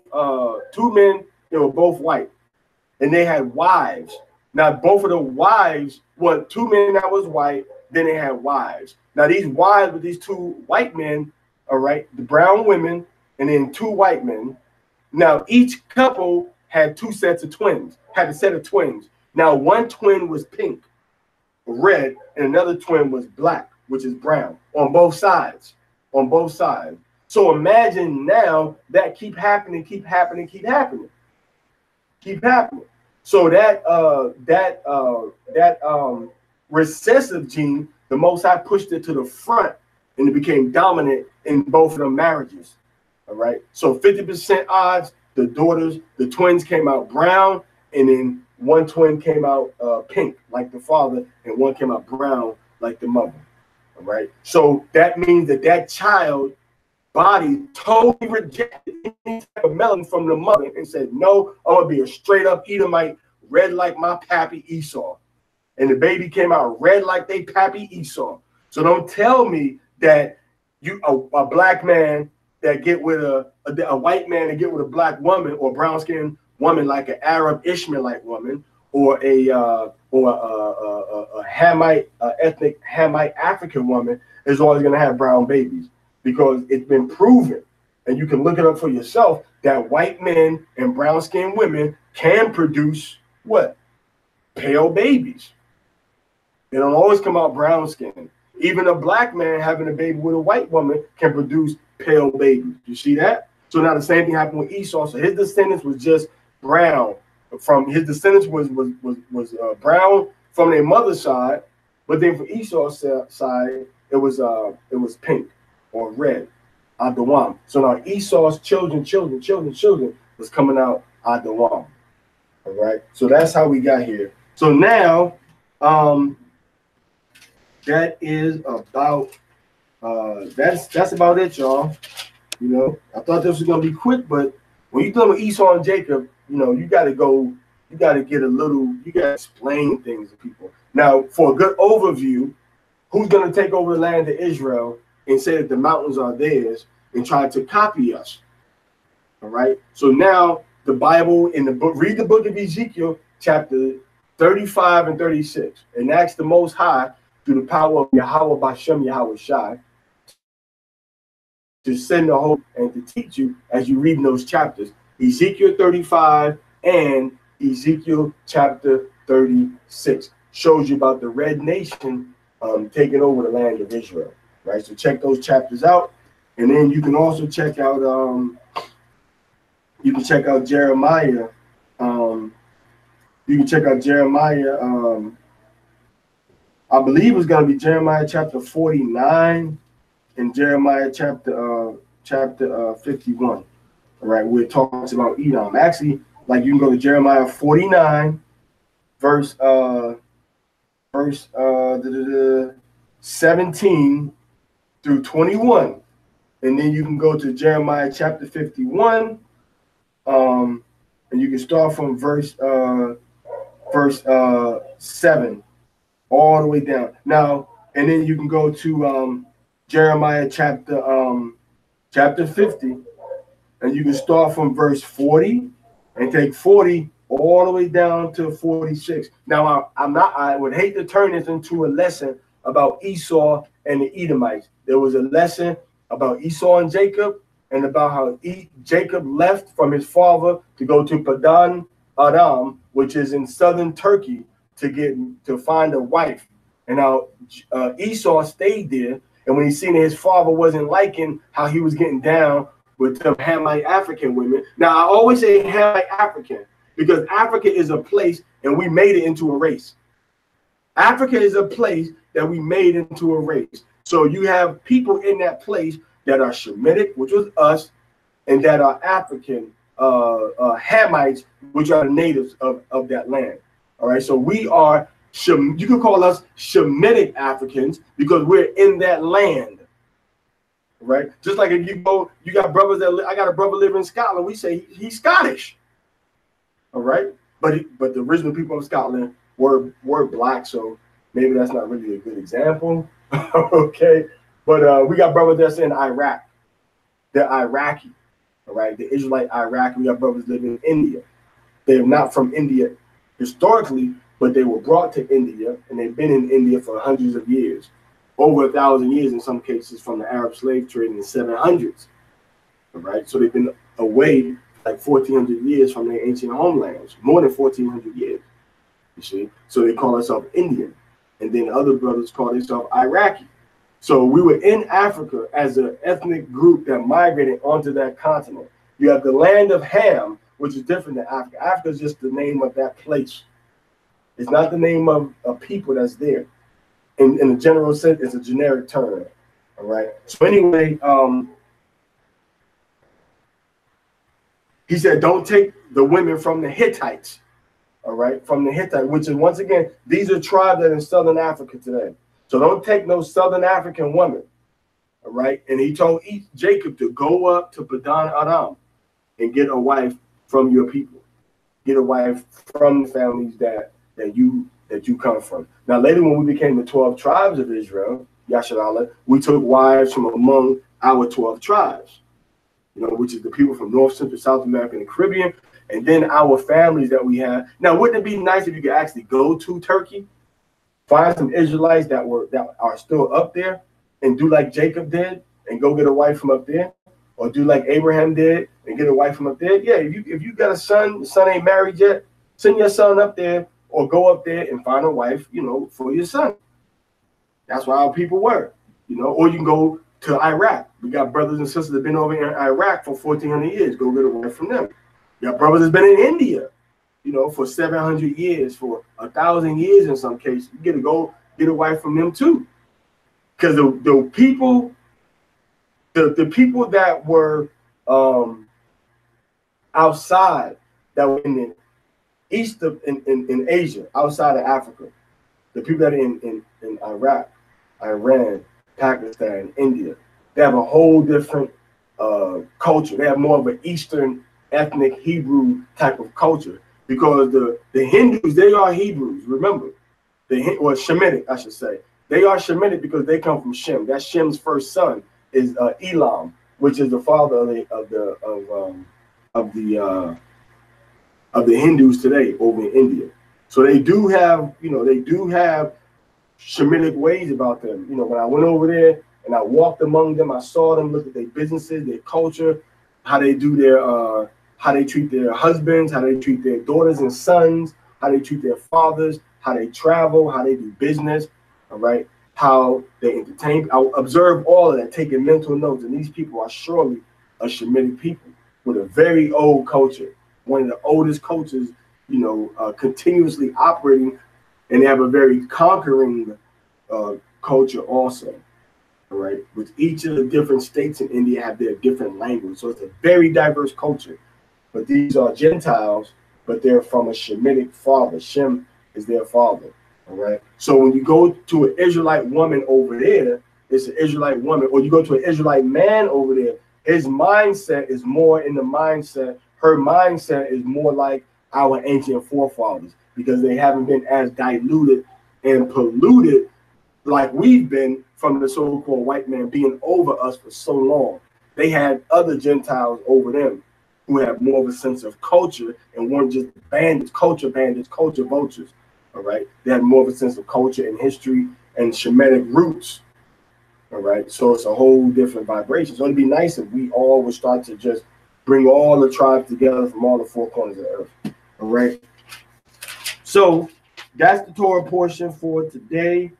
two men, they were both white. And they had wives. Now, both of the wives were two men that was white, then they had wives. Now, these wives with these two white men, all right, the brown women, and then two white men. Now, each couple had two sets of twins, had a set of twins. Now, one twin was pink. red, and another twin was black, which is brown, on both sides. On both sides. So imagine now that keep happening. So that recessive gene, the Most High pushed it to the front, and it became dominant in both of them marriages. All right. So 50% odds, the twins came out brown, and then one twin came out pink like the father, and one came out brown like the mother. All right. So that means that child body totally rejected any type of melanin from the mother and said, no, I'm gonna be a straight up Edomite, red like my pappy Esau. And the baby came out red like they pappy Esau. So don't tell me that you a black man that get with a white man and get with a black woman, or brown skinned woman like an Arab Ishmaelite woman, or a Hamite ethnic Hamite African woman is always going to have brown babies, because it's been proven, and you can look it up for yourself, that white men and brown skinned women can produce what? Pale babies. They don't always come out brown skinned. Even a black man having a baby with a white woman can produce pale babies. You see that? So now the same thing happened with Esau. So his descendants was just brown. From his descendants was brown from their mother's side, but then for Esau's side it was pink or red, Adawam. So now Esau's children was coming out Adawam. All right. So that's how we got here. So now, that is about that's about it, y'all. You know, I thought this was gonna be quick, but when you talk about Esau and Jacob, you know, you gotta explain things to people. Now, for a good overview, who's gonna take over the land of Israel and say that the mountains are theirs and try to copy us? All right. So now the Bible in the book, read the book of Ezekiel, chapter 35 and 36, and ask the Most High through the power of Yahweh Bashem Yahweh Shai to send the hope and to teach you as you read in those chapters, Ezekiel 35 and Ezekiel chapter 36 shows you about the red nation taking over the land of Israel. Right. So check those chapters out, and then you can also check out Jeremiah. You can check out Jeremiah. I believe it's going to be Jeremiah chapter 49 and Jeremiah chapter 51. All right, where it talks about Edom. Actually, like you can go to Jeremiah 49, verse 17 through 21, and then you can go to Jeremiah chapter 51, and you can start from verse 7 all the way down. Now, and then you can go to Jeremiah chapter 50, and you can start from verse 40 and take 40 all the way down to 46. Now, I would hate to turn this into a lesson about Esau and the Edomites. There was a lesson about Esau and Jacob, and about how Jacob left from his father to go to Padan Aram, which is in southern Turkey, to find a wife. And now Esau stayed there, and when he seen that his father wasn't liking how he was getting down with some Hamite African women. Now I always say Hamite African because Africa is a place, and we made it into a race. Africa is a place that we made into a race. So you have people in that place that are Shemitic, which was us, and that are African Hamites, which are the natives of that land. All right, so we are, you could call us Shemitic Africans because we're in that land, right? Just like if you go, you got brothers I got a brother living in Scotland, we say he's Scottish, all right? But the original people of Scotland were black, so maybe that's not really a good example, okay? But we got brothers that's in Iraq, they're Iraqi, all right? The Israelite Iraqi, we got brothers living in India. They're not from India historically, but they were brought to India, and they've been in India for hundreds of years, over 1,000 years in some cases, from the Arab slave trade in the 700s. All right, so they've been away like 1,400 years from their ancient homelands, more than 1,400 years. You see, so they call themselves Indian. and then other brothers call themselves Iraqi. So we were in Africa as an ethnic group that migrated onto that continent. You have the land of Ham, which is different than Africa. Africa is just the name of that place. It's not the name of a people that's there. In a general sense, it's a generic term. All right. So anyway, he said, don't take the women from the Hittites. All right, from the Hittite, which is, once again, these are tribes that are in Southern Africa today. So don't take no Southern African woman. All right. And he told Jacob to go up to Padan Aram and get a wife from your people. Get a wife from the families that you come from. Now, later when we became the 12 tribes of Israel, Yasharallah, we took wives from among our 12 tribes, which is the people from North, Central, South America, and the Caribbean, and then our families that we have. Now, wouldn't it be nice if you could actually go to Turkey, find some Israelites that are still up there, and do like Jacob did and go get a wife from up there, or do like Abraham did and get a wife from up there? Yeah, if you got a son, the son ain't married yet, send your son up there, or go up there and find a wife, for your son. That's why our people were, or you can go to Iraq. We got brothers and sisters that have been over in Iraq for 1,400 years. Go get a wife from them. You got brothers that's been in India, for 700 years, for 1,000 years in some cases. You get to go get a wife from them too. Because the people that were outside, that were in the east of in Asia, outside of Africa, the people that are in Iraq, Iran, Pakistan, India, they have a whole different culture. They have more of an Eastern ethnic Hebrew type of culture, because the Hindus, they are Hebrews. Remember, or Shemitic, I should say. They are Shemitic because they come from Shem. That Shem's first son is Elam, which is the father of the Hindus today over in India. So they do have, Shemitic ways about them. When I went over there and I walked among them, I saw them, looked at their businesses, their culture, how they do how they treat their husbands, how they treat their daughters and sons, how they treat their fathers, how they travel, how they do business, all right, how they entertain. I observe all of that, taking mental notes. And these people are surely a Shemitic people with a very old culture, one of the oldest cultures, continuously operating, and they have a very conquering culture also. All right, with each of the different states in India have their different language, so it's a very diverse culture. But these are Gentiles, but they're from a Shemitic father. Shem is their father. All right. So when you go to an Israelite woman over there, it's an Israelite woman, or you go to an Israelite man over there, his mindset is more in the mindset. Her mindset is more like our ancient forefathers, because they haven't been as diluted and polluted like we've been from the so-called white man being over us for so long. They had other Gentiles over them who have more of a sense of culture and weren't just culture vultures. All right. They had more of a sense of culture and history and Shemitic roots. All right. So it's a whole different vibration. So it'd be nice if we all would start to just bring all the tribes together from all the four corners of the earth. All right. So that's the Torah portion for today.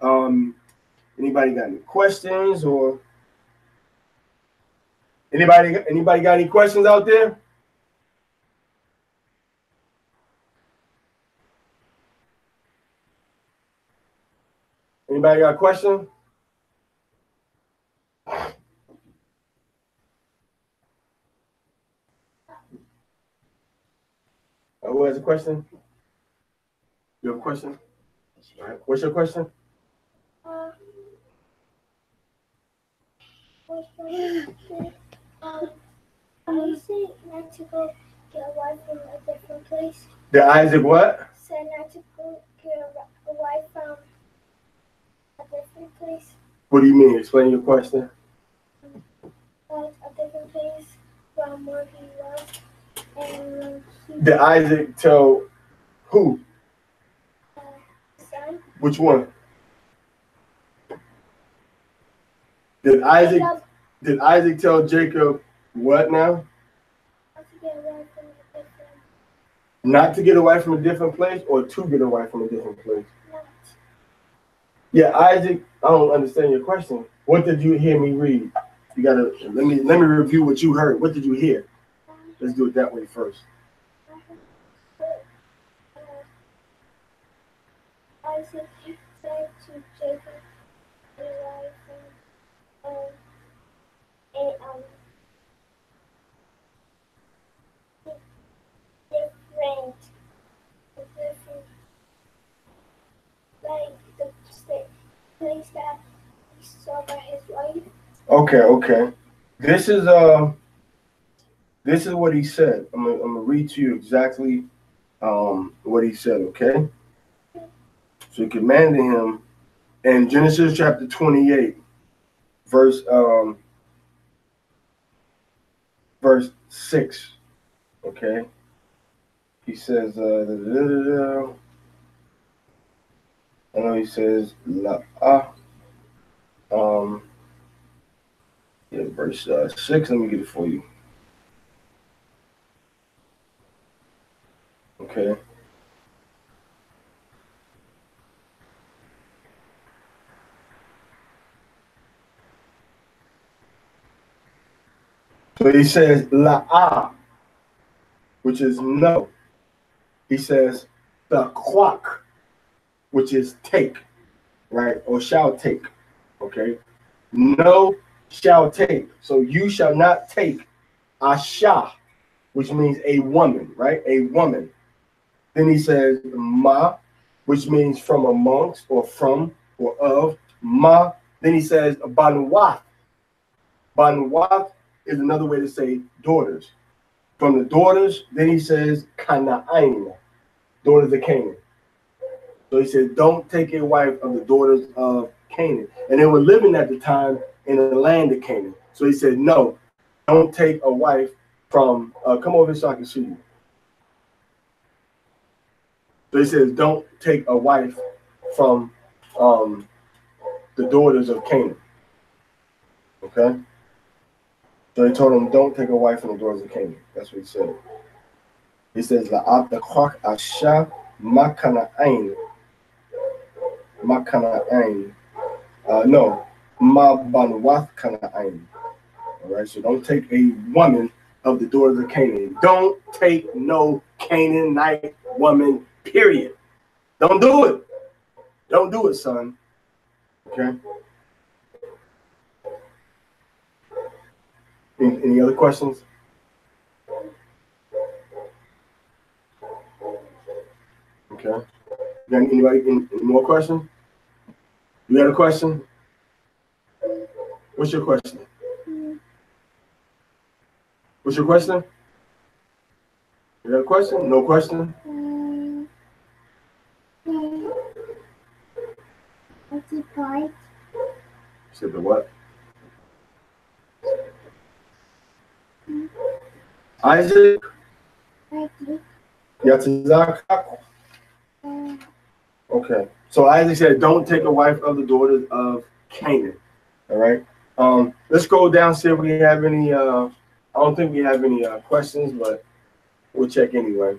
Anybody got any questions, or anybody got any questions out there? Anybody got a question? Who has a question? You have a question? All right. What's your question? You say not to go get a wife from a different place? The Isaac what? Said not to go get a wife from a different place. What do you mean? Explain your question. A different place from where he was. And Did Isaac tell who? Son. Which one? Did Isaac tell Jacob what now? Not to get away from a different place, or to get away from a different place? Yeah, Isaac, I don't understand your question. What did you hear me read? You gotta let me review what you heard. What did you hear? Let's do it that way first. Isaac said to Jacob, Abraham, um, and different, different, like the place that he saw by his wife. Okay, okay. This is this is what he said. I'm gonna read to you exactly what he said, okay? So he commanded him in Genesis chapter 28, verse verse 6, okay? He says I know he says la um yeah, verse 6, let me get it for you. Okay. So he says la, which is no. He says the quack, which is take, right? Or shall take. Okay. No shall take. So you shall not take asha, which means a woman, right? A woman. Then he says ma, which means from amongst or from or of ma. Then he says banwat. Banwat is another way to say daughters. From the daughters, then he says Canaan, daughters of Canaan. So he said, don't take a wife of the daughters of Canaan. And they were living at the time in the land of Canaan. So he said, no, don't take a wife from, come over so I can see you. So he says, don't take a wife from the daughters of Canaan. Okay? So he told him, don't take a wife from the daughters of Canaan. That's what he said. He says, La'at the asha makana'ain. Makana'ain. No, ma banwath kana'ain. All right, so don't take a woman of the daughters of Canaan. Don't take no Canaanite woman, period. Don't do it. Don't do it, son. Okay? Any other questions? Okay. Anybody? Any more questions? You got a question? What's your question? What's your question? You got a question? No question? What's it called? You said the what? Isaac? Yatzizak? Okay. So Isaac said, don't take a wife of the daughters of Canaan. All right. Let's go down, see if we have any, I don't think we have any questions, but we'll check anyway.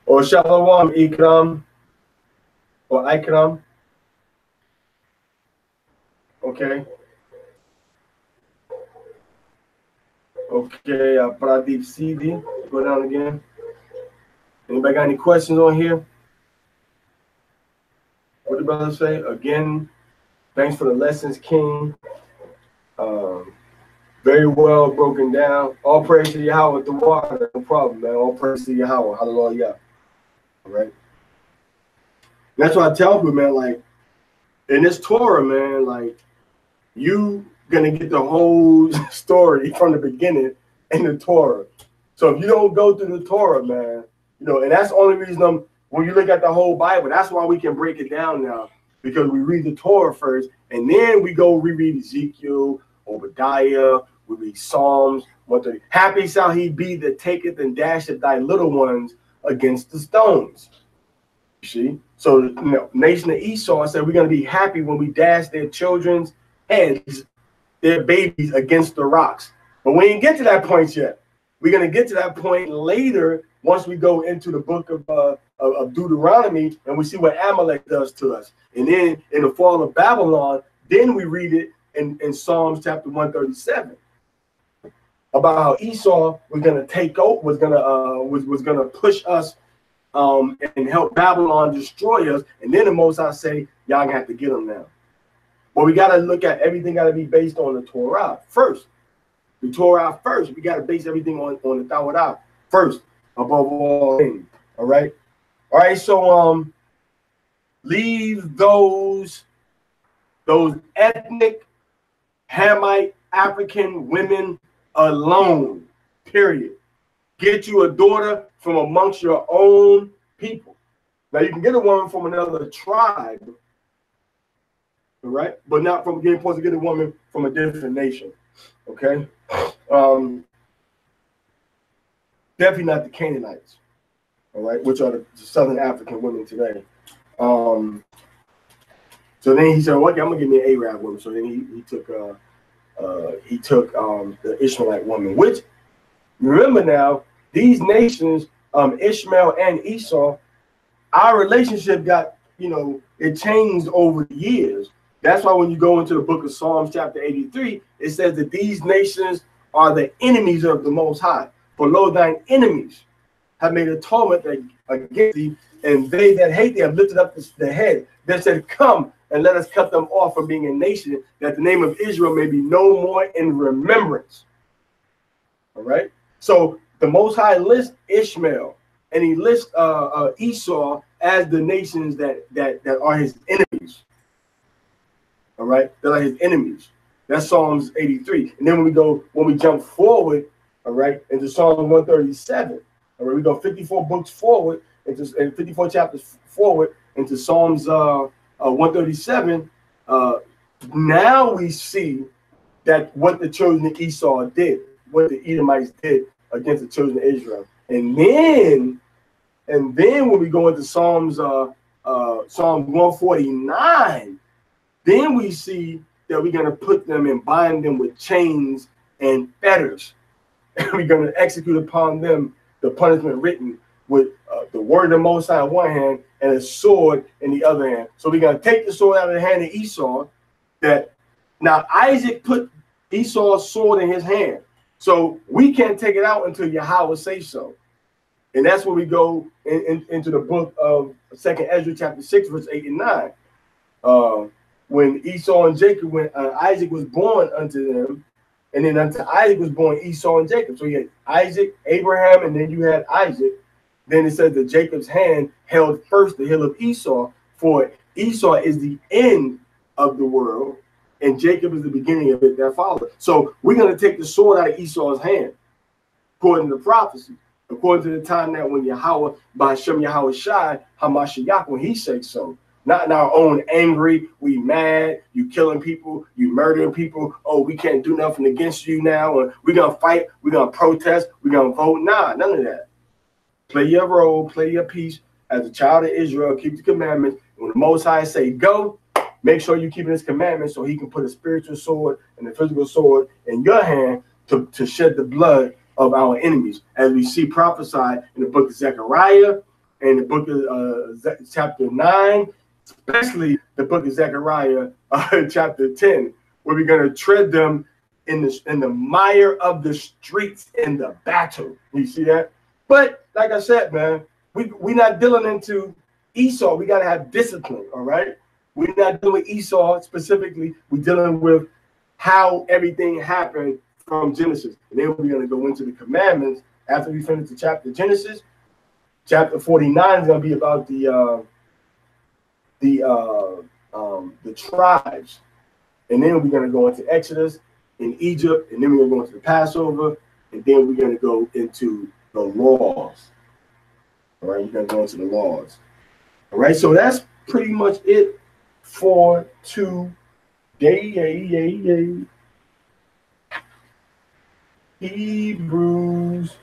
Or Shalom, Ikram, or Ikram. Okay. Okay, Pradeep CD, go down again. Anybody got any questions on here? What did the brother say? Again, thanks for the lessons, King. Very well broken down. All praise to Yahweh with the water. No problem, man. All praise to Yahweh. Hallelujah. All right. That's why I tell people, man, like, in this Torah, man, like, you gonna get the whole story from the beginning in the Torah. So if you don't go through the Torah, man, you know, and that's the only reason when you look at the whole Bible, that's why we can break it down now, because we read the Torah first, and then we go reread Ezekiel, Obadiah, we read Psalms. Happy shall he be that taketh and dasheth thy little ones against the stones. You see? So, you know, nation of Esau said we're going to be happy when we dash their children's heads, their babies against the rocks. But we ain't get to that point yet. We're going to get to that point later once we go into the book of Deuteronomy and we see what Amalek does to us. And then in the fall of Babylon, then we read it in Psalms chapter 137 about how Esau was going to take over, was going to push us and help Babylon destroy us. And then the Most High say, y'all gonna have to get them now. But we got to look at everything got to be based on the Torah first. The Torah first. We got to base everything on the Torah first, above all things. All right. All right. So leave those ethnic Hamite African women alone. Period. Get you a daughter from amongst your own people. Now you can get a woman from another tribe, all right, but not from getting supposed to get a woman from a different nation. Okay. Definitely not the Canaanites, all right, which are the Southern African women today. So then he said, well, okay, I'm gonna give me an Arab woman. So then he took the Ishmaelite woman, which remember now, these nations, Ishmael and Esau, our relationship got, it changed over the years. That's why when you go into the book of Psalms chapter 83, it says that these nations are the enemies of the Most High. For lo, thine enemies have made atonement against thee, and they that hate thee have lifted up the head. They said, come and let us cut them off from being a nation, that the name of Israel may be no more in remembrance. All right. So the Most High lists Ishmael and he lists Esau as the nations that are his enemies. All right, that are his enemies. That's Psalms 83. And then when we jump forward, all right, into Psalm 137. All right, we go 54 books forward and 54 chapters forward into Psalms 137. Now we see that what the children of Esau did, what the Edomites did against the children of Israel. And then when we go into Psalm 149, then we see that we're going to put them and bind them with chains and fetters. And we're going to execute upon them the punishment written with the word of the Most High in one hand and a sword in the other hand. So we're going to take the sword out of the hand of Esau. Now Isaac put Esau's sword in his hand. So we can't take it out until Yahweh says so. And that's where we go into the book of 2nd Ezra chapter 6, verse 8 and 9. When Esau and Jacob, when Isaac was born unto them, and then unto Isaac was born Esau and Jacob. So you had Isaac, Abraham, and then you had Isaac. Then it says that Jacob's hand held first the hill of Esau, for Esau is the end of the world, and Jacob is the beginning of it that followed. So we're going to take the sword out of Esau's hand, according to the prophecy, according to the time that when Yahweh, by Hashem Yahweh Shai, Hamashiach, when he said so. Not in our own angry, we mad, you killing people, you murdering people. Oh, we can't do nothing against you now. Or we're going to fight, we're going to protest, we're going to vote. Nah, none of that. Play your role, play your piece as a child of Israel, keep the commandments. When the Most High say go, make sure you keep his commandments so he can put a spiritual sword and a physical sword in your hand to shed the blood of our enemies. As we see prophesied in the book of Zechariah and the book of chapter 9, especially the book of Zechariah, chapter 10, where we're going to tread them in the mire of the streets in the battle. You see that? But like I said, man, we're not dealing into Esau. We got to have discipline, all right? We're not dealing with Esau specifically. We're dealing with how everything happened from Genesis. And then we're going to go into the commandments after we finish the chapter Genesis. Chapter 49 is going to be about the tribes, and then we're going to go into Exodus in Egypt, and then we're going to go into the Passover, and then we're going to go into the laws. All right, we're going to go into the laws. All right, so that's pretty much it for today. Hebrews,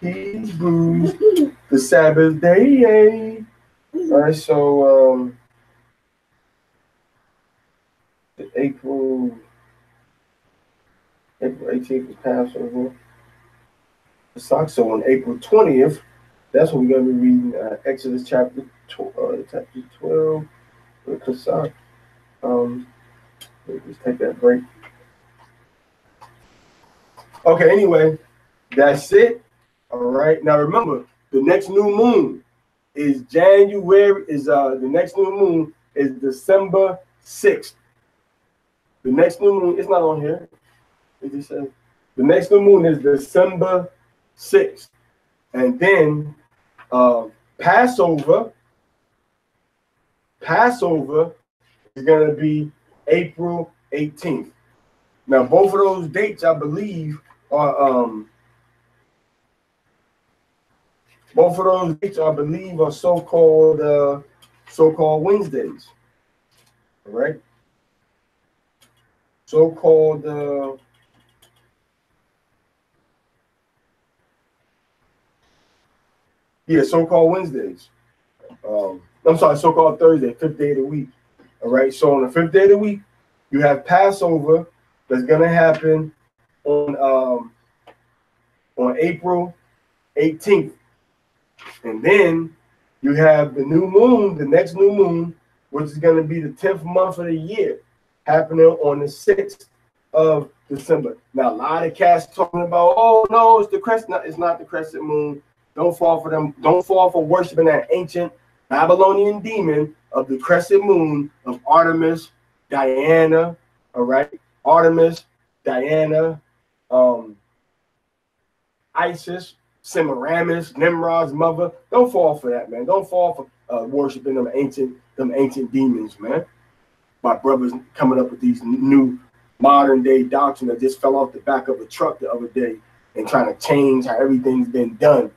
the Sabbath day. All right, so April 18th is Passover. So on April 20th, that's when we're going to be reading Exodus chapter 12. Pesach. Let's take that break. Okay, anyway, that's it. All right. Now remember, the next new moon is the next new moon is December 6th. The next new moon is not on here. It just says the next new moon is December 6th. And then Passover is going to be April 18th. Now, both of those dates, I believe, are so-called Wednesdays. All right. So-called Wednesdays. I'm sorry, so-called Thursday, 5th day of the week. All right. So on the 5th day of the week, you have Passover that's gonna happen on April 18th, and then you have the new moon, the next new moon, which is gonna be the 10th month of the year, happening on the 6th of December. Now, a lot of cats talking about, oh no, it's the crescent. No, it's not the crescent moon. Don't fall for them. Don't fall for worshiping that ancient Babylonian demon of the crescent moon of Artemis, Diana. All right, Artemis, Diana, Isis, Semiramis, Nimrod's mother. Don't fall for that, man. Don't fall for worshiping them ancient demons, man. My brother's coming up with these new modern day doctrine that just fell off the back of a truck the other day and trying to change how everything's been done.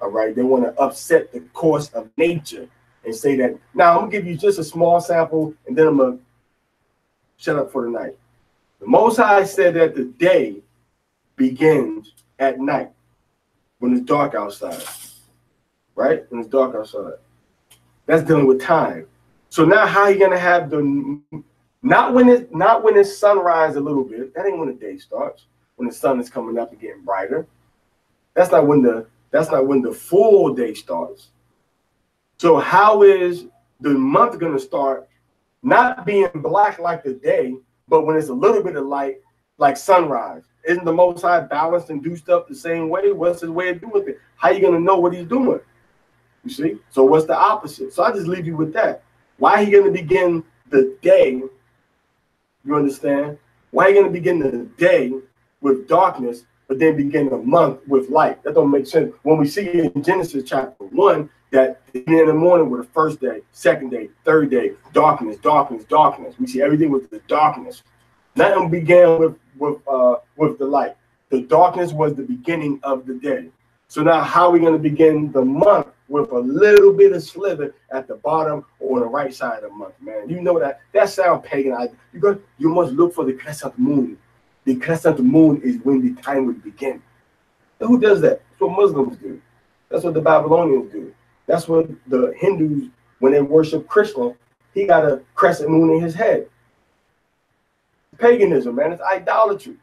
All right, they want to upset the course of nature and say that. Now, I'm gonna give you just a small sample, and then I'm gonna shut up for the night. The Most High said that the day begins at night when it's dark outside. Right? When it's dark outside. That's dealing with time. So now, how are you gonna have not when it's sunrise a little bit? That ain't when the day starts. When the sun is coming up and getting brighter. That's not when the full day starts. So how is the month going to start not being black like the day, but when it's a little bit of light like sunrise? Isn't the Most High balanced and do stuff the same way? What's his way of doing it? How are you going to know what he's doing? You see? So what's the opposite? So I just leave you with that. Why are you going to begin the day? You understand? Why are you going to begin the day with darkness, but then begin the month with light? That don't make sense. When we see in Genesis chapter 1 that in the morning with the first day, second day, third day, darkness, darkness, darkness. We see everything with the darkness. Nothing began with the light. The darkness was the beginning of the day. So now how are we going to begin the month with a little bit of slither at the bottom or on the right side of the month, man? You know that sounds pagan. You must look for the crescent moon. The crescent moon is when the time will begin. And who does that? That's what Muslims do. That's what the Babylonians do. That's what the Hindus, when they worship Krishna, he got a crescent moon in his head. Paganism, man. It's idolatry.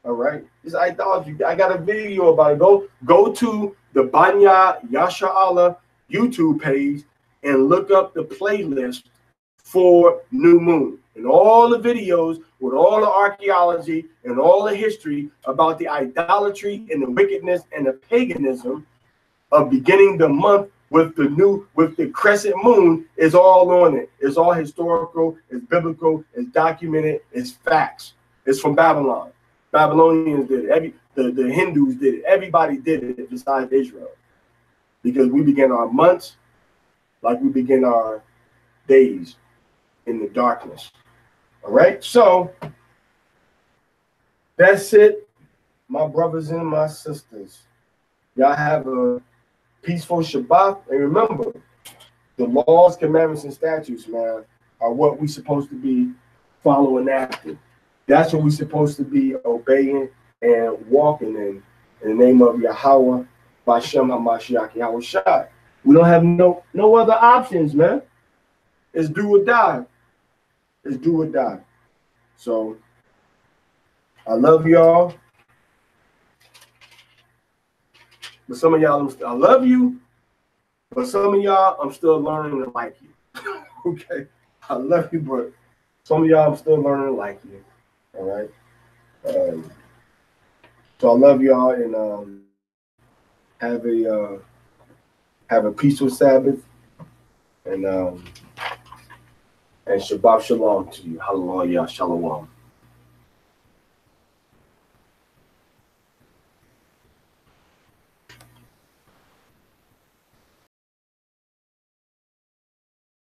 All right? It's idolatry. I got a video about it. Go to the Banya Yasha Allah YouTube page and look up the playlist for New Moon. And all the videos with all the archaeology and all the history about the idolatry and the wickedness and the paganism of beginning the month with the crescent moon is all on it. It's all historical, it's biblical, it's documented, it's facts. It's from Babylon. Babylonians did it. The Hindus did it. Everybody did it besides Israel. Because we begin our months like we begin our days in the darkness. All right, so that's it, my brothers and my sisters. Y'all have a peaceful Shabbat. And remember, the laws, commandments, and statutes, man, are what we're supposed to be following after. That's what we're supposed to be obeying and walking in the name of Yahweh, Bashem HaMashiach, Yahweh Shai. We don't have no other options, man. It's do or die. It's do or die. So I love y'all. but some of y'all, I love you, but some of y'all, I'm still learning to like you. Okay, I love you, but some of y'all, I'm still learning to like you. All right. So I love y'all, and have a peaceful Sabbath, and Shabbat Shalom to you. Hallelujah, Shalom.